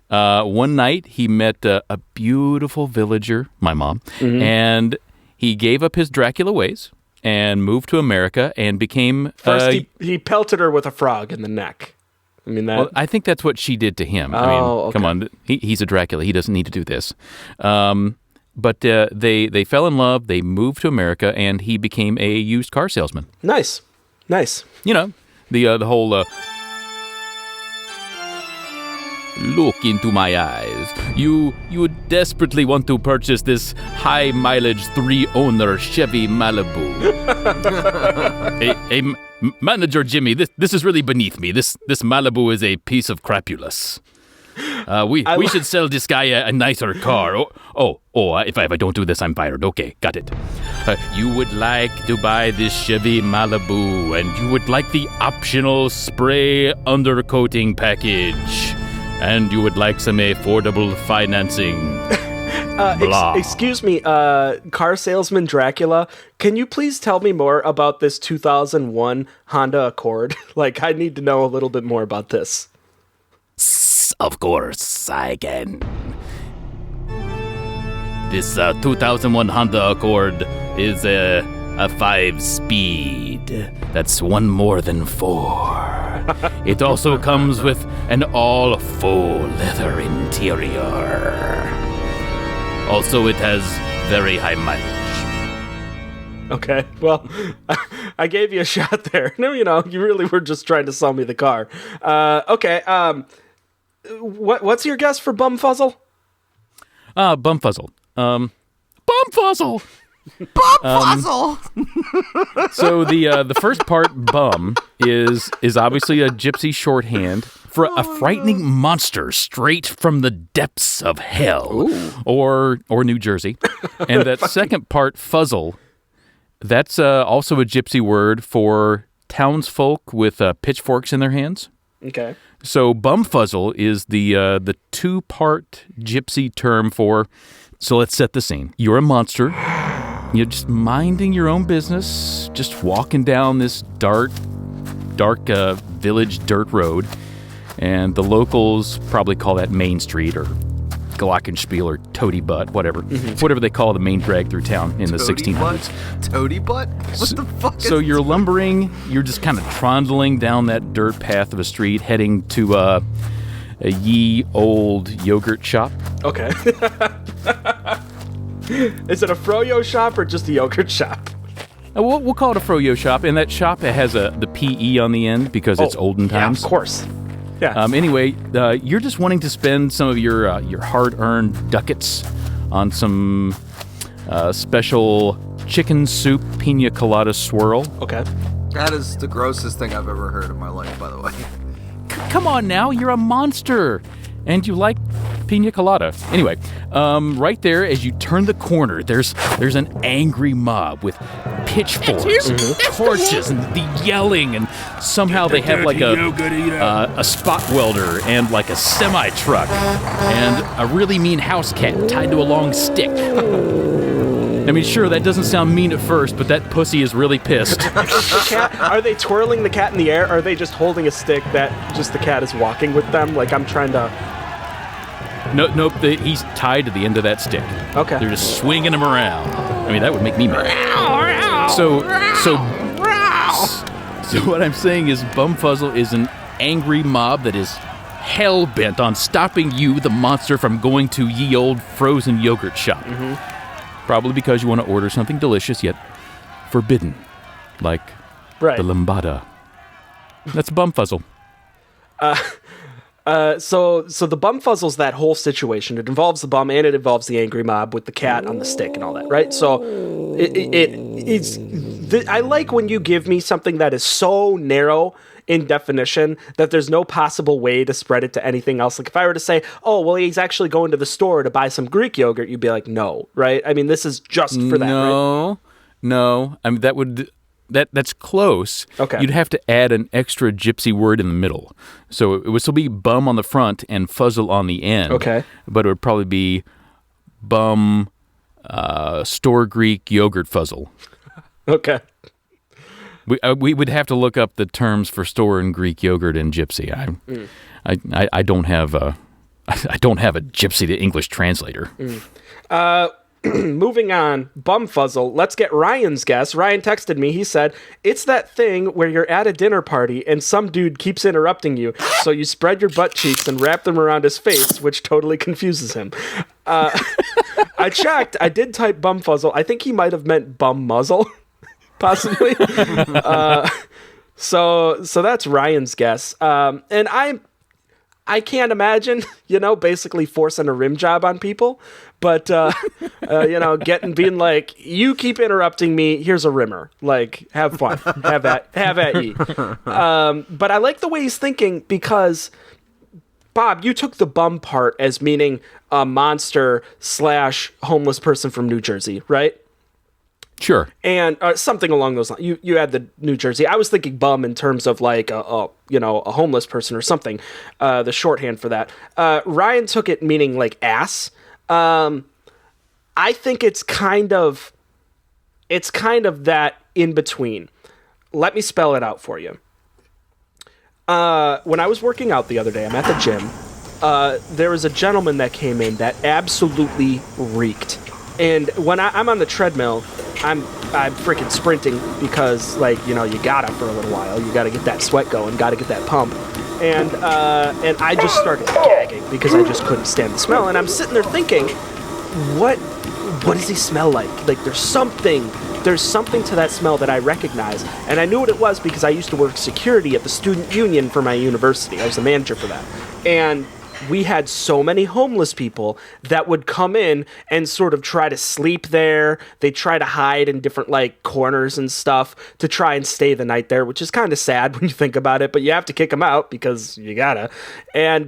Speaker 3: One night he met a beautiful villager, my mom, and he gave up his Dracula ways and moved to America and became.
Speaker 1: First, he pelted her with a frog in the neck. I mean,
Speaker 3: well, I think that's what she did to him.
Speaker 1: Okay.
Speaker 3: Come on, he's a Dracula. He doesn't need to do this. But they fell in love. They moved to America, and he became a used car salesman.
Speaker 1: Nice.
Speaker 3: The whole look into my eyes. You desperately want to purchase this high mileage 3-owner Chevy Malibu. Hey, Manager Jimmy, this is really beneath me. This Malibu is a piece of crapulous. We should sell this guy a nicer car. If I don't do this, I'm fired. Okay, got it. You would like to buy this Chevy Malibu, and you would like the optional spray undercoating package, and you would like some affordable financing.
Speaker 1: Excuse me, car salesman Dracula, can you please tell me more about this 2001 Honda Accord? Like, I need to know a little bit more about this.
Speaker 3: Of course, I can. This 2001 Honda Accord is a 5-speed. That's one more than 4. It also comes with an all faux leather interior. Also, it has very high mileage.
Speaker 1: Okay, well, I gave you a shot there. No, you really were just trying to sell me the car. Okay, what's your guess for bumfuzzle?
Speaker 3: Bumfuzzle. Bumfuzzle!
Speaker 2: Bumfuzzle!
Speaker 3: So the first part, bum, is obviously a gypsy shorthand for a frightening monster straight from the depths of hell. Ooh. or New Jersey. And that second part, fuzzle, That's also a gypsy word for townsfolk with pitchforks in their hands.
Speaker 1: Okay.
Speaker 3: So bumfuzzle is the two-part gypsy term for... So let's set the scene. You're a monster. You're just minding your own business, just walking down this dark village dirt road, and the locals probably call that Main Street or Glockenspiel or Toady Butt, whatever. Whatever they call the main drag through town in the 1600s.
Speaker 2: Toady Butt? What the fuck
Speaker 3: So you're lumbering, you're just kind of trundling down that dirt path of a street, heading to a ye old yogurt shop.
Speaker 1: Okay. Is it a froyo shop or just a yogurt shop?
Speaker 3: We'll call it a froyo shop, and that shop has the PE on the end because it's olden times.
Speaker 1: Yeah, of course. Yeah.
Speaker 3: Anyway, you're just wanting to spend some of your hard-earned ducats on some special chicken soup pina colada swirl.
Speaker 1: Okay.
Speaker 2: That is the grossest thing I've ever heard in my life, by the way.
Speaker 3: Come on now, you're a monster, and you like pina colada. Anyway, right there, as you turn the corner, there's an angry mob with pitchforks, and torches, and the yelling, and somehow they have like a spot welder and like a semi truck and a really mean house cat tied to a long stick. I mean, sure, that doesn't sound mean at first, but that pussy is really pissed.
Speaker 1: The cat, are they twirling the cat in the air? Or are they just holding a stick that just the cat is walking with them? Like, I'm trying to...
Speaker 3: Nope, he's tied to the end of that stick.
Speaker 1: Okay.
Speaker 3: They're just swinging him around. I mean, that would make me mad. So what I'm saying is Bumfuzzle is an angry mob that is hell-bent on stopping you, the monster, from going to ye old frozen yogurt shop. Probably because you want to order something delicious yet forbidden, like the lambada. That's Bumfuzzle.
Speaker 1: So the Bumfuzzle's that whole situation. It involves the bum and it involves the angry mob with the cat on the stick and all that, right? So I like when you give me something that is so narrow in definition that there's no possible way to spread it to anything else. Like if I were to say, oh, well, he's actually going to the store to buy some Greek yogurt, you'd be like, no, right? I mean, this is just for that, right?
Speaker 3: No. I mean, that's close.
Speaker 1: Okay.
Speaker 3: You'd have to add an extra gypsy word in the middle. So it would still be bum on the front and fuzzle on the end.
Speaker 1: Okay.
Speaker 3: But it would probably be bum store Greek yogurt fuzzle.
Speaker 1: Okay.
Speaker 3: We would have to look up the terms for store and Greek yogurt and gypsy. I don't have a gypsy to English translator.
Speaker 1: Moving on, Bumfuzzle. Let's get Ryan's guess. Ryan texted me. He said, it's that thing where you're at a dinner party and some dude keeps interrupting you, so you spread your butt cheeks and wrap them around his face, which totally confuses him. I checked. I did type Bumfuzzle. I think he might have meant bum muzzle, possibly. So that's Ryan's guess. And I can't imagine, basically forcing a rim job on people. But, being like, you keep interrupting me, here's a rimmer. Like, have fun. Have at ye. But I like the way he's thinking because, Bob, you took the bum part as meaning a monster / homeless person from New Jersey, right?
Speaker 3: Sure.
Speaker 1: And something along those lines. You had the New Jersey. I was thinking bum in terms of like a homeless person or something. The shorthand for that. Ryan took it meaning like ass. I think it's kind of that in between. Let me spell it out for you. When I was working out the other day, I'm at the gym. There was a gentleman that came in that absolutely reeked. And when I'm on the treadmill, I'm freaking sprinting because, you gotta for a little while. You gotta get that sweat going, gotta get that pump. And I just started gagging because I just couldn't stand the smell. And I'm sitting there thinking, what does he smell like? Like, there's something to that smell that I recognize. And I knew what it was because I used to work security at the student union for my university. I was the manager for that. And we had so many homeless people that would come in and sort of try to sleep there. They try to hide in different corners and stuff to try and stay the night there, which is kind of sad when you think about it, but you have to kick them out because you gotta. And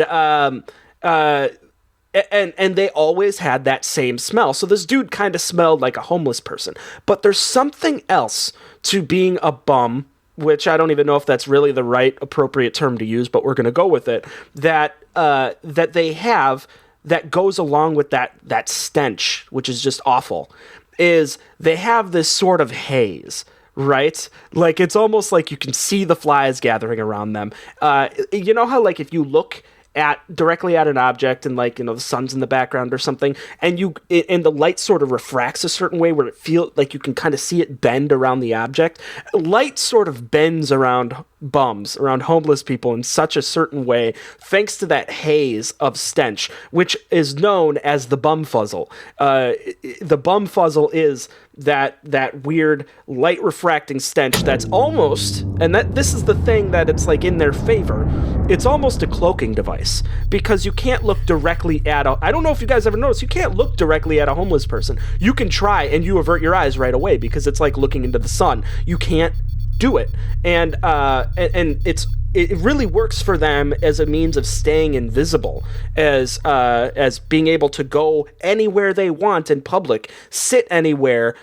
Speaker 1: And they always had that same smell. So this dude kind of smelled like a homeless person. But there's something else to being a bum, which I don't even know if that's really the right appropriate term to use, but we're going to go with it, that they have that goes along with that stench, which is just awful, is they have this sort of haze, right? Like, it's almost like you can see the flies gathering around them. You know how, like, if you look directly at an object and, like, you know, the sun's in the background or something, and the light sort of refracts a certain way where it feels like you can kind of see it bend around the object. Light sort of bends around bums, around homeless people in such a certain way, thanks to that haze of stench, which is known as the bum fuzzle. The bum fuzzle is that weird light refracting stench that's almost, and this is the thing that it's like in their favor, it's almost a cloaking device, because you can't look directly at I don't know if you guys ever noticed, you can't look directly at a homeless person. You can try and you avert your eyes right away because it's like looking into the sun. You can't do it, and it really works for them as a means of staying invisible, as being able to go anywhere they want in public, sit anywhere,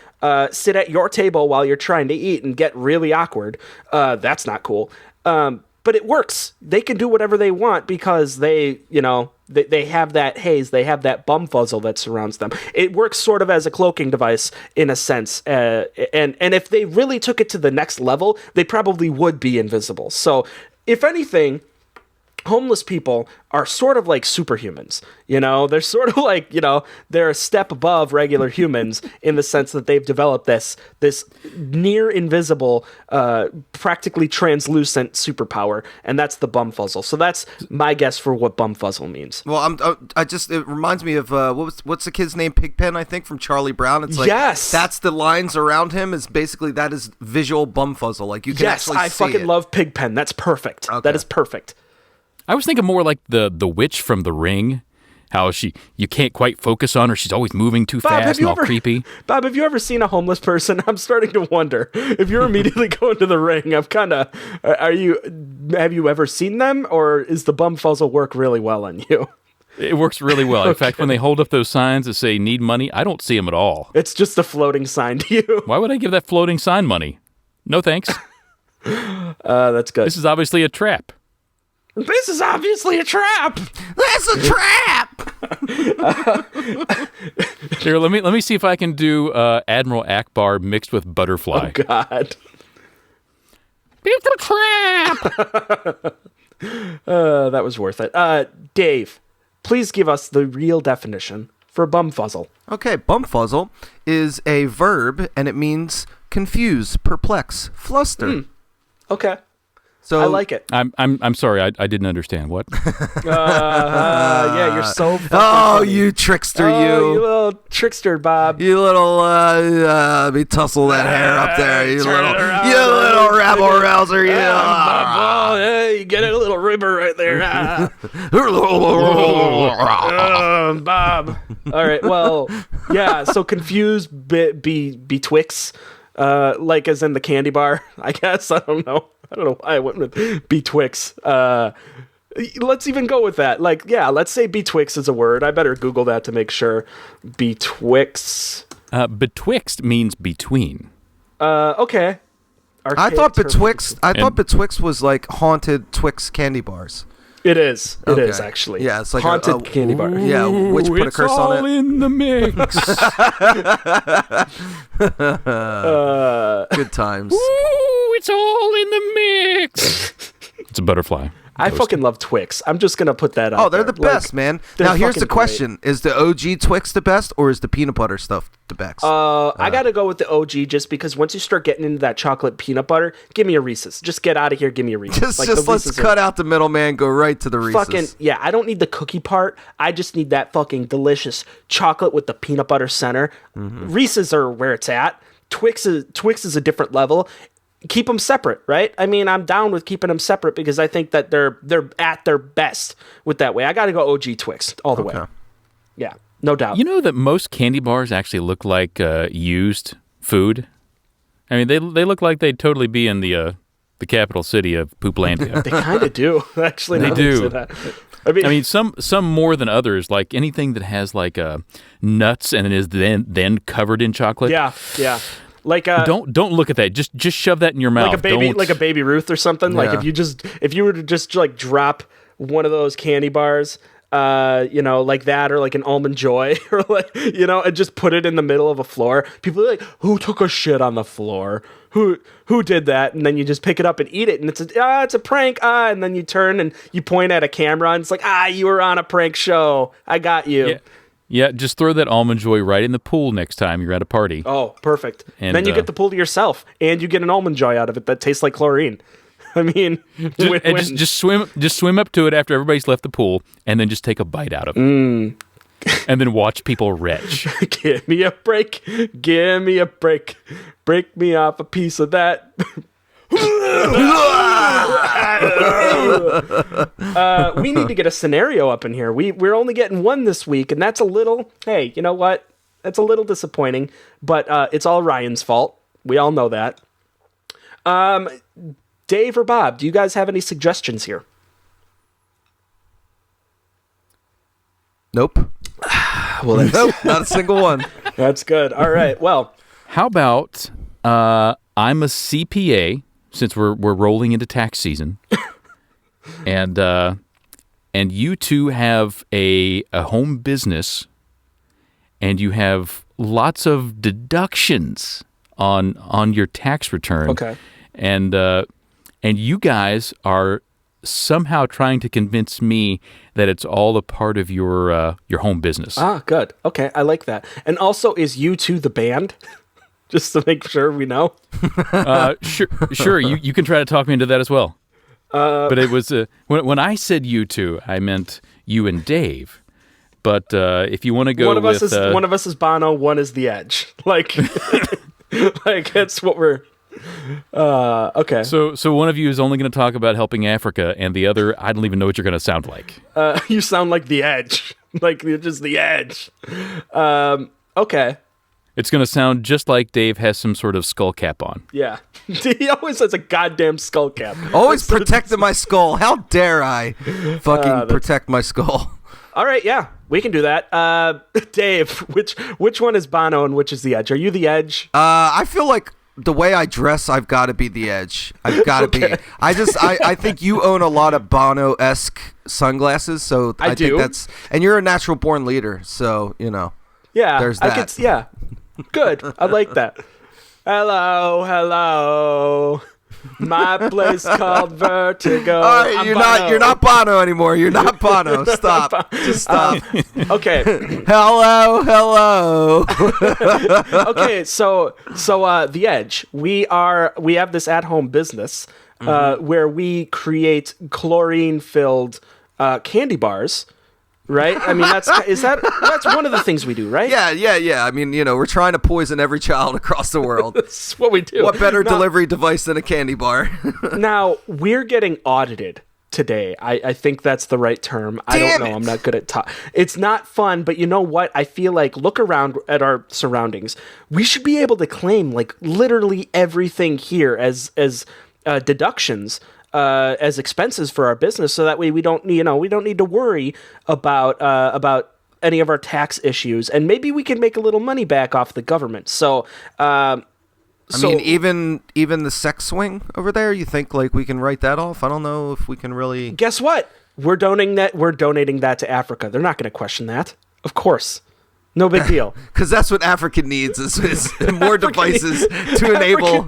Speaker 1: sit at your table while you're trying to eat and get really awkward. That's not cool. But it works. They can do whatever they want because they have that haze, they have that bum fuzzle that surrounds them. It works sort of as a cloaking device in a sense, and if they really took it to the next level, they probably would be invisible. So, if anything, homeless people are sort of like superhumans, you know? They're sort of like, you know, they're a step above regular humans in the sense that they've developed this near invisible, practically translucent superpower, and that's the bum fuzzle. So that's my guess for what bum fuzzle means.
Speaker 2: Well, it reminds me of what's the kid's name? Pigpen, I think, from Charlie Brown. It's like,
Speaker 1: yes,
Speaker 2: that's the lines around him is basically that is visual bum fuzzle. Like, you can actually see it.
Speaker 1: Yes, I fucking love Pigpen. That's perfect. Okay. That is perfect.
Speaker 3: I was thinking more like the witch from The Ring, how you can't quite focus on her. She's always moving too fast and all creepy.
Speaker 1: Bob, have you ever seen a homeless person? I'm starting to wonder if you're immediately going to The Ring. Have you ever seen them, or is the bum fuzzle work really well on you?
Speaker 3: It works really well. In fact, when they hold up those signs that say need money, I don't see them at all.
Speaker 1: It's just a floating sign to you.
Speaker 3: Why would I give that floating sign money? No thanks.
Speaker 1: That's good.
Speaker 3: This is obviously a trap.
Speaker 1: This is obviously a trap.
Speaker 2: That's a trap.
Speaker 3: Here, let me see if I can do Admiral Akbar mixed with butterfly.
Speaker 1: Oh God!
Speaker 3: It's a trap.
Speaker 1: That was worth it. Dave, please give us the real definition for bumfuzzle.
Speaker 2: Okay, bumfuzzle is a verb, and it means confuse, perplex, fluster.
Speaker 1: Okay.
Speaker 2: So
Speaker 1: I like it.
Speaker 3: I'm sorry, I didn't understand. What?
Speaker 1: Yeah, you're so fucking funny.
Speaker 2: You trickster,
Speaker 1: you little trickster, Bob.
Speaker 2: You little, let me tussle that hair up there, you little rabble rouser, you.
Speaker 1: Hey, you get a little ribber right there. Bob. All right, well, yeah, so confused betwixt, like as in the candy bar, I guess. I don't know why I went with betwixt. Let's even go with that. Like, yeah, let's say betwixt is a word. I better Google that to make sure. Betwixt.
Speaker 3: Betwixt means between.
Speaker 1: Okay.
Speaker 2: I thought betwixt was like haunted Twix candy bars.
Speaker 1: It is. It is actually.
Speaker 2: Yeah, it's like
Speaker 1: haunted candy bar.
Speaker 2: Yeah, which put a curse on it.
Speaker 3: It's all in the mix.
Speaker 2: Good times.
Speaker 3: Ooh, it's all in the mix. It's a butterfly.
Speaker 1: I fucking love Twix. I'm just going to put that out
Speaker 2: Oh, they're the best, man. Now, here's the question. Is the OG Twix the best, or is the peanut butter stuff the best?
Speaker 1: I got to go with the OG just because once you start getting into that chocolate peanut butter, give me a Reese's. Just get out of here, give me a Reese's.
Speaker 2: Just let's cut out the middleman, go right to the Reese's.
Speaker 1: Fucking, yeah, I don't need the cookie part. I just need that fucking delicious chocolate with the peanut butter center. Mm-hmm. Reese's are where it's at. Twix is a different level. Keep them separate, right? I mean, I'm down with keeping them separate because I think that they're at their best with that way. I got to go OG Twix all the way. Yeah, no doubt.
Speaker 3: You know that most candy bars actually look like used food? I mean, they look like they'd totally be in the the capital city of Pooplandia.
Speaker 1: They kind of do, actually.
Speaker 3: They
Speaker 1: now that you
Speaker 3: do.
Speaker 1: say that. I mean,
Speaker 3: some more than others. Like anything that has like nuts and it is then covered in chocolate.
Speaker 1: yeah. Like
Speaker 3: Don't look at that. Just shove that in your mouth.
Speaker 1: like a baby Ruth or something.
Speaker 2: Yeah.
Speaker 1: Like if you were to just like drop one of those candy bars, like that, or like an Almond Joy, or like, and just put it in the middle of a floor. People are like, who took a shit on the floor? Who did that? And then you just pick it up and eat it, and it's a prank. And then you turn and you point at a camera, and it's like, you were on a prank show. I got you.
Speaker 3: Yeah, just throw that Almond Joy right in the pool next time you're at a party.
Speaker 1: Oh, perfect.
Speaker 3: And
Speaker 1: then you get the pool to yourself, and you get an Almond Joy out of it that tastes like chlorine. I mean,
Speaker 3: just swim up to it after everybody's left the pool, and then just take a bite out of it, and then watch people retch.
Speaker 1: Give me a break. Give me a break. Break me off a piece of that. We need to get a scenario up in here. We're only getting one this week, and that's a little. Hey, you know what? That's a little disappointing, but it's all Ryan's fault. We all know that. Dave or Bob, do you guys have any suggestions here?
Speaker 2: Nope.
Speaker 1: Well,
Speaker 2: Nope, not a single one.
Speaker 1: that's good. All right. Well,
Speaker 3: How about I'm a CPA, since we're rolling into tax season, and you two have a home business, and you have lots of deductions on your tax return.
Speaker 1: okay.
Speaker 3: And you guys are somehow trying to convince me that it's all a part of your home business.
Speaker 1: Good. Okay, I like that. And also, is U2 the band? Just to make sure we know.
Speaker 3: Sure. You can try to talk me into that as well. But it was when I said you two, I meant you and Dave. But if you want to go
Speaker 1: one of
Speaker 3: with
Speaker 1: us is Bono, one is the Edge. Like, like that's what we're. Okay.
Speaker 3: So one of you is only going to talk about helping Africa, and the other, I don't even know what you're going to sound like.
Speaker 1: You sound like the Edge. Like you're just the Edge. Okay.
Speaker 3: It's going to sound just like Dave has some sort of skull cap on.
Speaker 1: Yeah. He always has a goddamn skull cap.
Speaker 2: Always protecting my skull. How dare I fucking protect my skull?
Speaker 1: All right, yeah, we can do that. Dave, which one is Bono and which is the Edge? Are you the Edge?
Speaker 2: I feel like the way I dress, I've got to be the Edge. I've got to be. I think you own a lot of Bono-esque sunglasses, so I
Speaker 1: do.
Speaker 2: think that's, and you're a natural born leader, so
Speaker 1: Yeah,
Speaker 2: there's that.
Speaker 1: Yeah, good. I like that. Hello. My place called Vertigo.
Speaker 2: All right, you're not Bono anymore. You're not Bono. Stop. Just stop.
Speaker 1: Okay.
Speaker 2: Hello.
Speaker 1: Okay. So the Edge. We have this at-home business where we create chlorine-filled candy bars. Right? I mean, that's one of the things we do, right?
Speaker 2: Yeah. I mean, we're trying to poison every child across the world.
Speaker 1: That's what we do.
Speaker 2: What better delivery device than a candy bar?
Speaker 1: Now, we're getting audited today. I think that's the right term. I don't know. I'm not good at It's not fun, but you know what? I feel like, look around at our surroundings. We should be able to claim like literally everything here as deductions. As expenses for our business, so that way we don't need to worry about any of our tax issues, and maybe we can make a little money back off the government. So, I
Speaker 2: mean, even the sex swing over there, you think like we can write that off? I don't know if we can really.
Speaker 1: Guess what? We're donating that to Africa. They're not going to question that, of course. No big deal.
Speaker 2: Because that's what Africa needs is more devices to enable.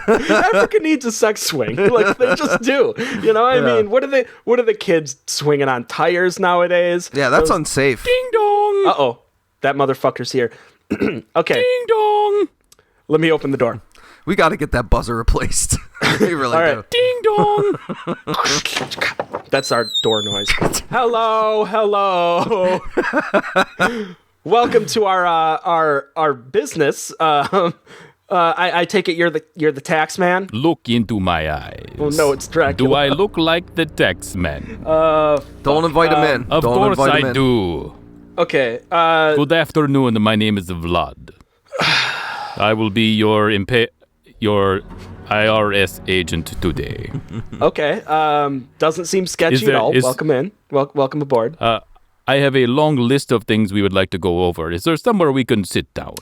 Speaker 1: Africa needs a sex swing. Like they just do. I mean, what are the kids swinging on tires nowadays?
Speaker 2: Yeah, that's unsafe.
Speaker 3: Ding dong.
Speaker 1: Uh-oh. That motherfucker's here. Okay.
Speaker 3: Ding dong.
Speaker 1: Let me open the door.
Speaker 2: We got to get that buzzer replaced. We really
Speaker 1: All right.
Speaker 2: do.
Speaker 3: Ding dong.
Speaker 1: That's our door noise. Hello. Welcome to our business. I take it you're the tax man.
Speaker 3: Look into my eyes.
Speaker 1: Oh no, it's Dracula.
Speaker 3: Do I look like the tax man?
Speaker 2: Don't invite him in.
Speaker 3: Of
Speaker 2: Don't
Speaker 3: course
Speaker 2: invite him
Speaker 3: I
Speaker 2: in.
Speaker 3: do.
Speaker 1: Okay.
Speaker 3: Good afternoon. My name is Vlad. I will be your IRS agent today.
Speaker 1: Okay. Doesn't seem sketchy at all. Welcome in. Welcome aboard.
Speaker 3: I have a long list of things we would like to go over. Is there somewhere we can sit down?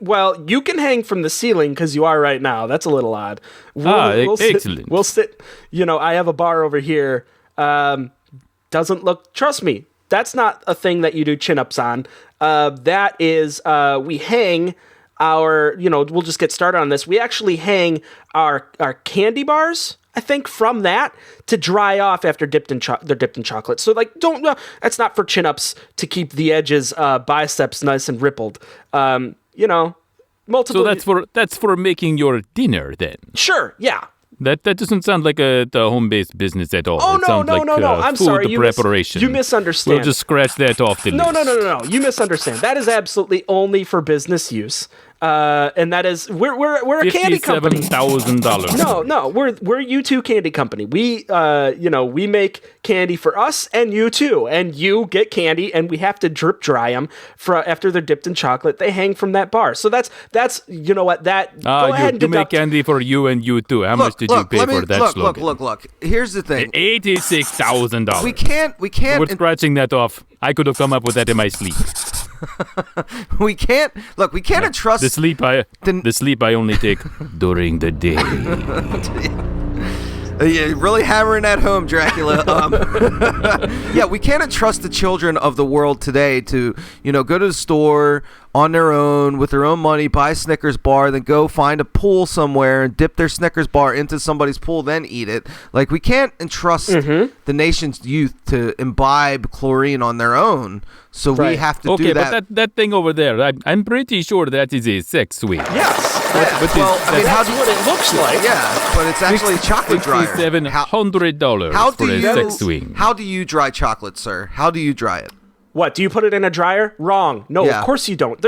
Speaker 1: Well, you can hang from the ceiling because you are right now. That's a little odd.
Speaker 3: Excellent.
Speaker 1: We'll sit. I have a bar over here. Doesn't look. Trust me, that's not a thing that you do chin-ups on. That is, we hang our. We'll just get started on this. We actually hang our candy bars, I think, from that to dry off after they're dipped in chocolate. So that's not for chin-ups to keep the edges, biceps nice and rippled. Multiple.
Speaker 3: So that's for making your dinner then.
Speaker 1: Sure, yeah.
Speaker 3: That doesn't sound like a home-based business at all.
Speaker 1: Oh,
Speaker 3: it sounds like
Speaker 1: I'm
Speaker 3: food
Speaker 1: sorry.
Speaker 3: preparation.
Speaker 1: You misunderstand.
Speaker 3: We'll just scratch that off the list.
Speaker 1: No. You misunderstand. That is absolutely only for business use. And that is we're a candy company.
Speaker 3: $57,000.
Speaker 1: No, we're U2 candy company. We we make candy for us and you too, and you get candy, and we have to drip dry them after they're dipped in chocolate. They hang from that bar. So that's you know what that. Go ahead and
Speaker 3: you make
Speaker 1: deduct.
Speaker 3: candy for you and you too. How much did you pay for that slogan?
Speaker 2: Look. Here's the thing.
Speaker 3: $86,000.
Speaker 2: We can't.
Speaker 3: We're scratching that off. I could have come up with that in my sleep.
Speaker 2: We can't entrust
Speaker 3: the sleep I only take during the day.
Speaker 2: Yeah, really hammering that home, Dracula. Yeah, we can't entrust the children of the world today to, go to the store on their own with their own money, buy a Snickers bar, then go find a pool somewhere and dip their Snickers bar into somebody's pool, then eat it. Like, we can't entrust the nation's youth to imbibe chlorine on their own. So we have to do that.
Speaker 3: Okay, but that thing over there, I'm pretty sure that is a sex swing.
Speaker 1: Yes.
Speaker 2: That's
Speaker 1: what it looks like.
Speaker 2: Yeah, but it's actually a chocolate dryer.
Speaker 3: $700 for a sex swing.
Speaker 2: How do you dry chocolate, sir? How do you dry it?
Speaker 1: What, do you put it in a dryer? Wrong. No,
Speaker 2: Yeah.
Speaker 1: Of course you don't.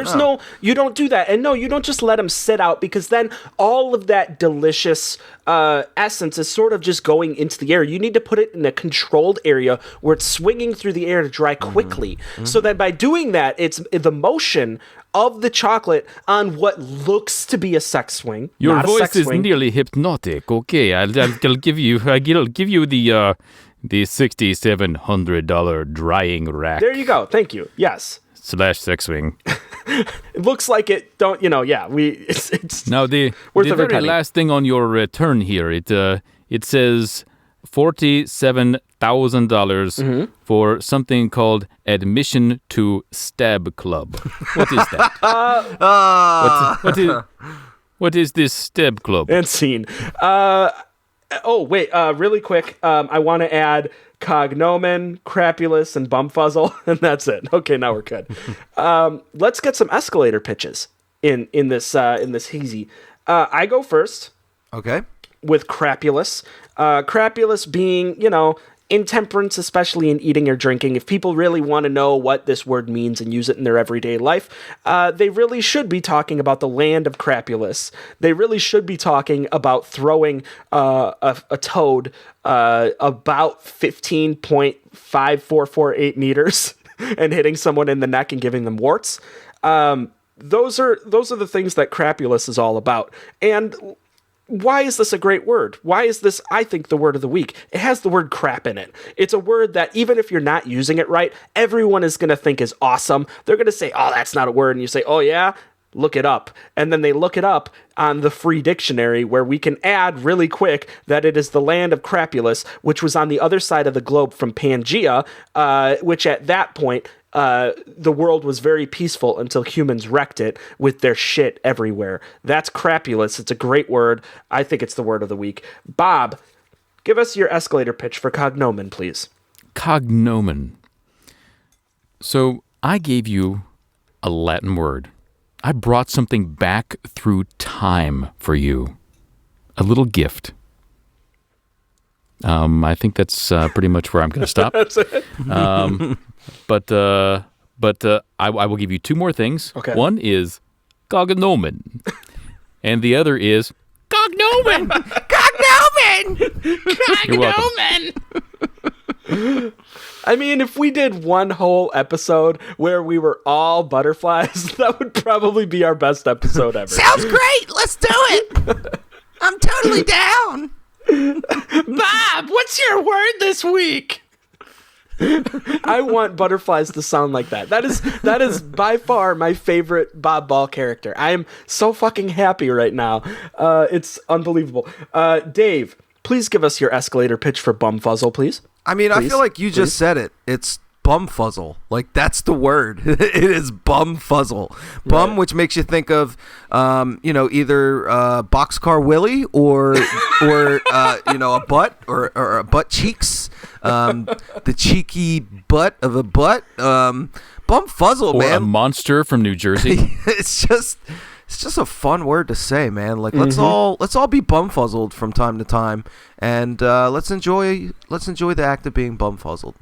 Speaker 1: You don't do that. And no, you don't just let them sit out, because then all of that delicious essence is sort of just going into the air. You need to put it in a controlled area where it's swinging through the air to dry quickly. So that by doing that, it's the motion of the chocolate on what looks to be a sex swing.
Speaker 3: Your
Speaker 1: not a
Speaker 3: voice
Speaker 1: sex
Speaker 3: is
Speaker 1: swing.
Speaker 3: nearly hypnotic. Okay, I'll give you the $6,700 drying rack.
Speaker 1: There you go. Thank you. Yes.
Speaker 3: / sex swing.
Speaker 1: It looks like it. Don't yeah? It's
Speaker 3: Now the very
Speaker 1: penny.
Speaker 3: last thing on your return here, it says $47,000 for something called admission to Stab Club. What is that? What is this Stab Club?
Speaker 1: And scene. Really quick. I want to add cognomen, crapulous, and bumfuzzle, and that's it. Okay, now we're good. Let's get some escalator pitches in this hazy. I go first.
Speaker 2: Okay.
Speaker 1: With crapulous. Crapulous being, intemperance, especially in eating or drinking. If people really want to know what this word means and use it in their everyday life, they really should be talking about the land of crapulous. They really should be talking about throwing a toad about 15.5448 meters and hitting someone in the neck and giving them warts. Those are the things that crapulous is all about. And why is this a great word? Why is this, I think, the word of the week? It has the word crap in it. It's a word that, even if you're not using it right, everyone is going to think is awesome. They're going to say, oh, that's not a word. And you say, oh, yeah? Look it up. And then they look it up on the free dictionary, where we can add really quick that it is the land of crapulous, which was on the other side of the globe from Pangea, which at that point, the world was very peaceful until humans wrecked it with their shit everywhere. That's crapulous. It's a great word. I think it's the word of the week. Bob, give us your escalator pitch for cognomen, please.
Speaker 3: Cognomen. So I gave you a Latin word. I brought something back through time for you. A little gift. I think that's pretty much where I'm going to stop.
Speaker 1: That's it.
Speaker 3: But I will give you two more things.
Speaker 1: Okay.
Speaker 3: One is cognomen, and the other is cognomen.
Speaker 2: Cognomen!
Speaker 3: You're welcome.
Speaker 1: I mean, if we did one whole episode where we were all butterflies, that would probably be our best episode ever.
Speaker 2: Sounds great. Let's do it. I'm totally down.
Speaker 1: Bob, what's your word this week? I want butterflies to sound like that. That is by far my favorite Bob Ball character. I am so fucking happy right now. It's unbelievable. Dave, please give us your escalator pitch for Bumfuzzle, please.
Speaker 2: I mean,
Speaker 1: Please?
Speaker 2: I feel like you
Speaker 1: Please?
Speaker 2: just said it. It's bumfuzzle. Like, that's the word. It is bumfuzzle. Bum,
Speaker 1: Right.
Speaker 2: which makes you think of, either Boxcar Willie or a butt or a butt cheeks. The cheeky butt of a butt. Bumfuzzle,
Speaker 3: Or
Speaker 2: man.
Speaker 3: a monster from New Jersey.
Speaker 2: It's just a fun word to say, man. Like, let's all be bumfuzzled from time to time, and let's enjoy the act of being bumfuzzled.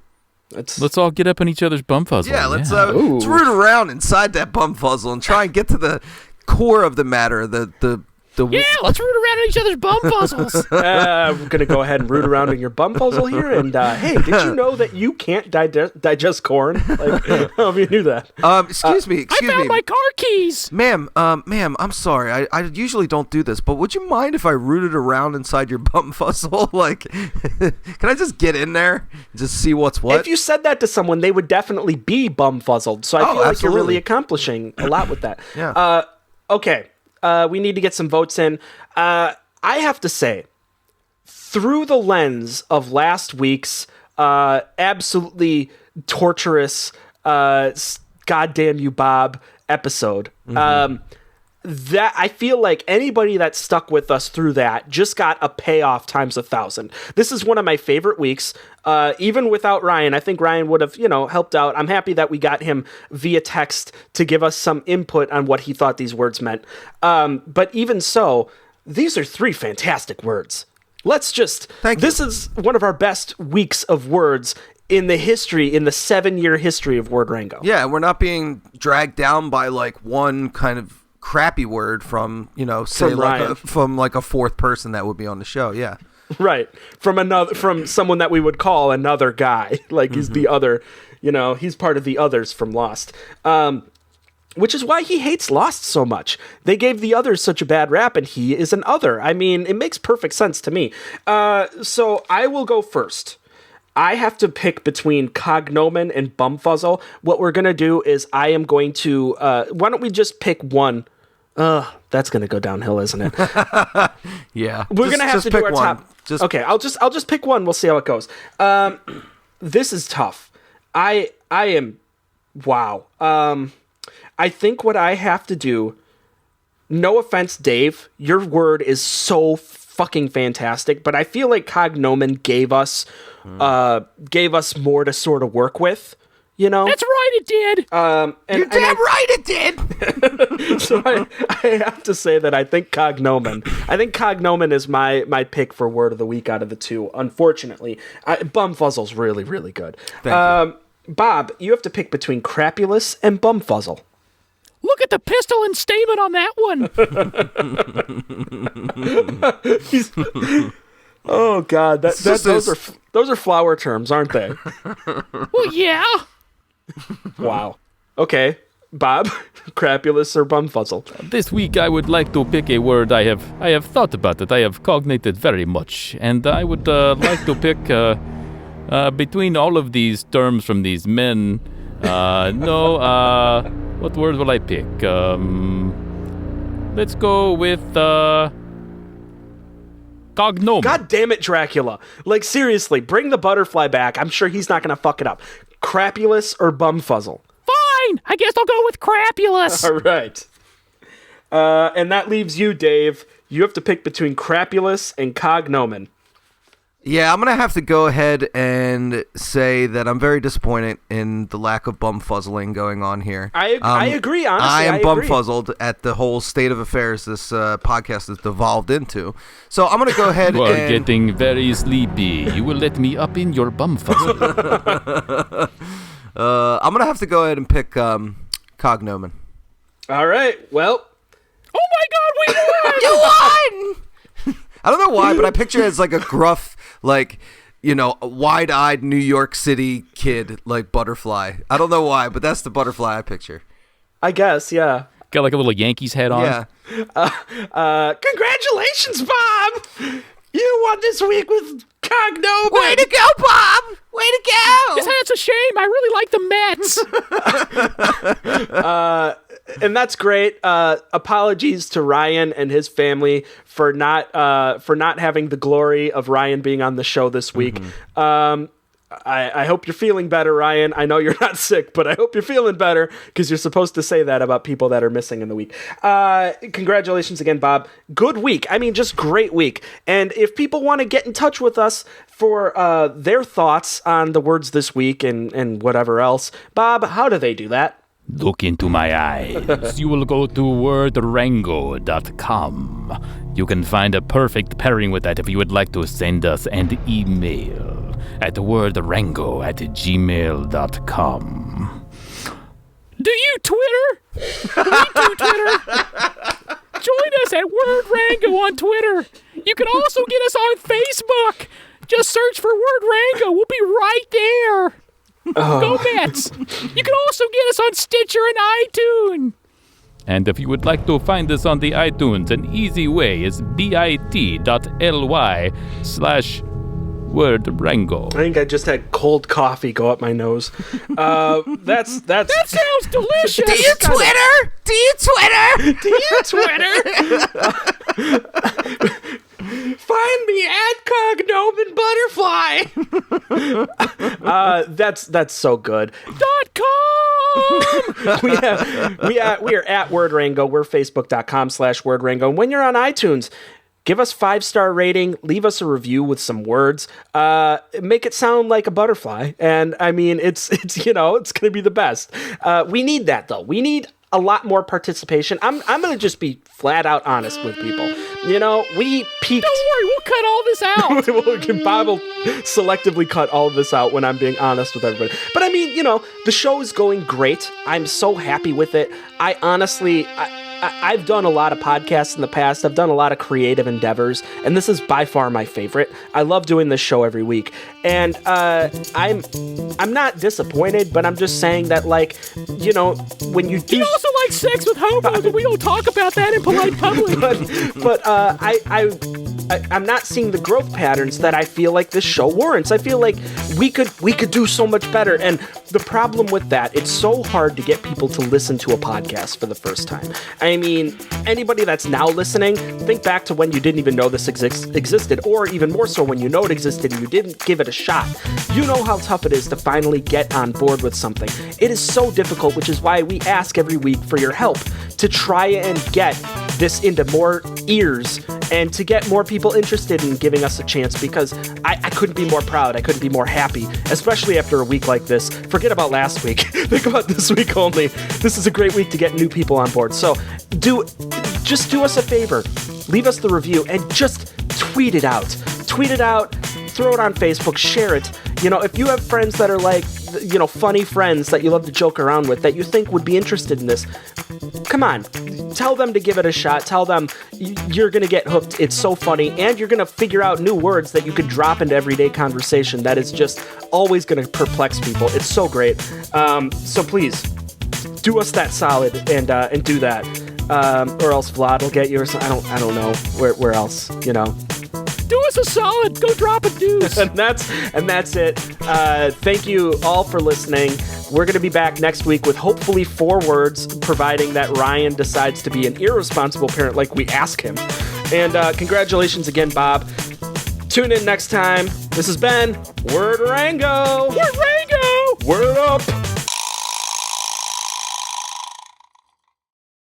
Speaker 3: Let's all get up in each other's bumfuzzle.
Speaker 2: Yeah, let's
Speaker 1: Ooh.
Speaker 2: root around inside that bumfuzzle and try and get to the core of the matter.
Speaker 3: Yeah, let's root around in each other's bumfuzzles.
Speaker 1: We're going to go ahead and root around in your Bumfuzzle here. And hey, did you know that you can't digest corn? Like, I don't know if you knew that.
Speaker 2: Excuse me,
Speaker 3: I found my car keys.
Speaker 2: ma'am. I'm sorry. I usually don't do this, but would you mind if I rooted around inside your bumfuzzle? Like, can I just get in there and just see what's what?
Speaker 1: If you said that to someone, they would definitely be bumfuzzled. So I feel like
Speaker 2: absolutely.
Speaker 1: you're really accomplishing a lot with that.
Speaker 2: Yeah.
Speaker 1: Okay. We need to get some votes in. I have to say, through the lens of last week's absolutely torturous "Goddamn You, Bob" episode, that I feel like anybody that stuck with us through that just got a payoff times 1,000. This is one of my favorite weeks. Even without Ryan, I think Ryan would have, helped out. I'm happy that we got him via text to give us some input on what he thought these words meant. But even so, these are 3 fantastic words. This is one of our best weeks of words in the 7-year history of Word Rango.
Speaker 2: Yeah, we're not being dragged down by like one kind of crappy word from from like a fourth person that would be on the show. Yeah.
Speaker 1: Right. From someone that we would call another guy. Like he's the other, he's part of the others from Lost. Which is why he hates Lost so much. They gave the others such a bad rap and he is an other. I mean, it makes perfect sense to me. So I will go first. I have to pick between cognomen and bumfuzzle. What we're going to do is I am going to, why don't we just pick one? That's going to go downhill, isn't it?
Speaker 2: Yeah.
Speaker 1: We're going to have to do our top. Okay, I'll just pick one. We'll see how it goes. This is tough. I am, wow. I think what I have to do, no offense, Dave, your word is so fucking fantastic, but I feel like cognomen gave us more to sort of work with,
Speaker 3: That's right, it did.
Speaker 2: You're damn right it did.
Speaker 1: So I have to say that I think cognomen is my pick for word of the week out of the 2. Unfortunately, bumfuzzle's really, really good.
Speaker 2: Thank
Speaker 1: you. Bob, you have to pick between crapulous and bumfuzzle.
Speaker 3: Look at the pistol and statement on that one.
Speaker 1: Oh God, those are flower terms, aren't they?
Speaker 3: Well, yeah.
Speaker 1: Wow. Okay, Bob, crapulous or bumfuzzle?
Speaker 3: This week I would like to pick a word. I have thought about it. I have cognated very much, and I would like to pick between all of these terms from these men. What word will I pick? Let's go with cognomen.
Speaker 1: God damn it, Dracula! Like seriously, bring the butterfly back. I'm sure he's not gonna fuck it up. Crapulous or bumfuzzle?
Speaker 3: Fine, I guess I'll go with crapulous.
Speaker 1: All right. And that leaves you, Dave. You have to pick between crapulous and cognomen.
Speaker 2: Yeah, I'm going to have to go ahead and say that I'm very disappointed in the lack of bumfuzzling going on here.
Speaker 1: I agree, honestly.
Speaker 2: I am
Speaker 1: agree.
Speaker 2: bumfuzzled at the whole state of affairs this podcast has devolved into. So I'm going to go ahead
Speaker 3: You are
Speaker 2: and...
Speaker 3: getting very sleepy. You will let me up in your bumfuzzle.
Speaker 2: I'm going to have to go ahead and pick cognomen.
Speaker 1: All right, well...
Speaker 3: Oh my God, we won!
Speaker 2: You won! I don't know why, but I picture it as like a gruff, like, a wide-eyed New York City kid, like Butterfly. I don't know why, but that's the Butterfly I picture.
Speaker 1: I guess, yeah.
Speaker 3: Got like a little Yankees hat on.
Speaker 2: Yeah.
Speaker 1: Congratulations, Bob! You won this week with Cognomen.
Speaker 2: Way to go, Bob! Way to go!
Speaker 3: It's a shame. I really like the Mets.
Speaker 1: And that's great. Apologies to Ryan and his family for not having the glory of Ryan being on the show this week. I hope you're feeling better, Ryan. I know you're not sick, but I hope you're feeling better because you're supposed to say that about people that are missing in the week. Congratulations again, Bob. Good week. I mean, just great week. And if people want to get in touch with us for their thoughts on the words this week and whatever else, Bob, how do they do that?
Speaker 3: Look into my eyes. You will go to wordrango.com. You can find a perfect pairing with that if you would like to send us an email at wordrango@gmail.com. Do you Twitter? We do Twitter. Join us at wordrango on Twitter. You can also get us on Facebook. Just search for Word Rango. We'll be right there. Go Mets! You can also get us on Stitcher and iTunes. And if you would like to find us on the iTunes, an easy way is bit.ly/wordrango.
Speaker 1: I think I just had cold coffee go up my nose. That
Speaker 3: sounds delicious.
Speaker 2: Do you Twitter? Do you Twitter?
Speaker 1: Do you Twitter? Find me at Cognomen Butterfly. That's so good.
Speaker 3: .com.
Speaker 1: we are at WordRango. We're Facebook.com/WordRango. And when you're on iTunes, give us 5-star rating. Leave us a review with some words. Make it sound like a butterfly. And I mean, it's it's going to be the best. We need that though. We need a lot more participation. I'm going to just be flat out honest with people. We peaked.
Speaker 3: Don't worry, we'll cut all this out.
Speaker 1: Bob will selectively cut all of this out when I'm being honest with everybody. But I mean, the show is going great. I'm so happy with it. I honestly, I've done a lot of podcasts in the past. I've done a lot of creative endeavors, and this is by far my favorite. I love doing this show every week, and I'm not disappointed, but I'm just saying that, when you do...
Speaker 3: You also like sex with homos, and we don't talk about that in polite public.
Speaker 1: but I'm not seeing the growth patterns that I feel like this show warrants. I feel like we could do so much better, and the problem with that, it's so hard to get people to listen to a podcast for the first time. I mean, anybody that's now listening, think back to when you didn't even know this existed, or even more so when you know it existed and you didn't give it a shot. You know how tough it is to finally get on board with something. It is so difficult, which is why we ask every week for your help to try and get this into more ears and to get more people interested in giving us a chance, because I couldn't be more proud. I couldn't be more happy, especially after a week like this. Forget about last week. Think about this week only. This is a great week to get new people on board. So just do us a favor. Leave us the review and just tweet it out. Tweet it out. Throw it on Facebook. Share it. If you have friends that are like, funny friends that you love to joke around with that you think would be interested in this, come on. Tell them to give it a shot. Tell them you're going to get hooked. It's so funny. And you're going to figure out new words that you could drop into everyday conversation that is just always going to perplex people. It's so great. So please, do us that solid and do that. Or else Vlad will get you or something. I don't know where else,
Speaker 3: Do us a solid. Go drop a deuce.
Speaker 1: and that's it. Thank you all for listening. We're going to be back next week with hopefully 4 words, providing that Ryan decides to be an irresponsible parent like we ask him. And congratulations again, Bob. Tune in next time. This has been Word Rango.
Speaker 3: Word Rango.
Speaker 1: Word up.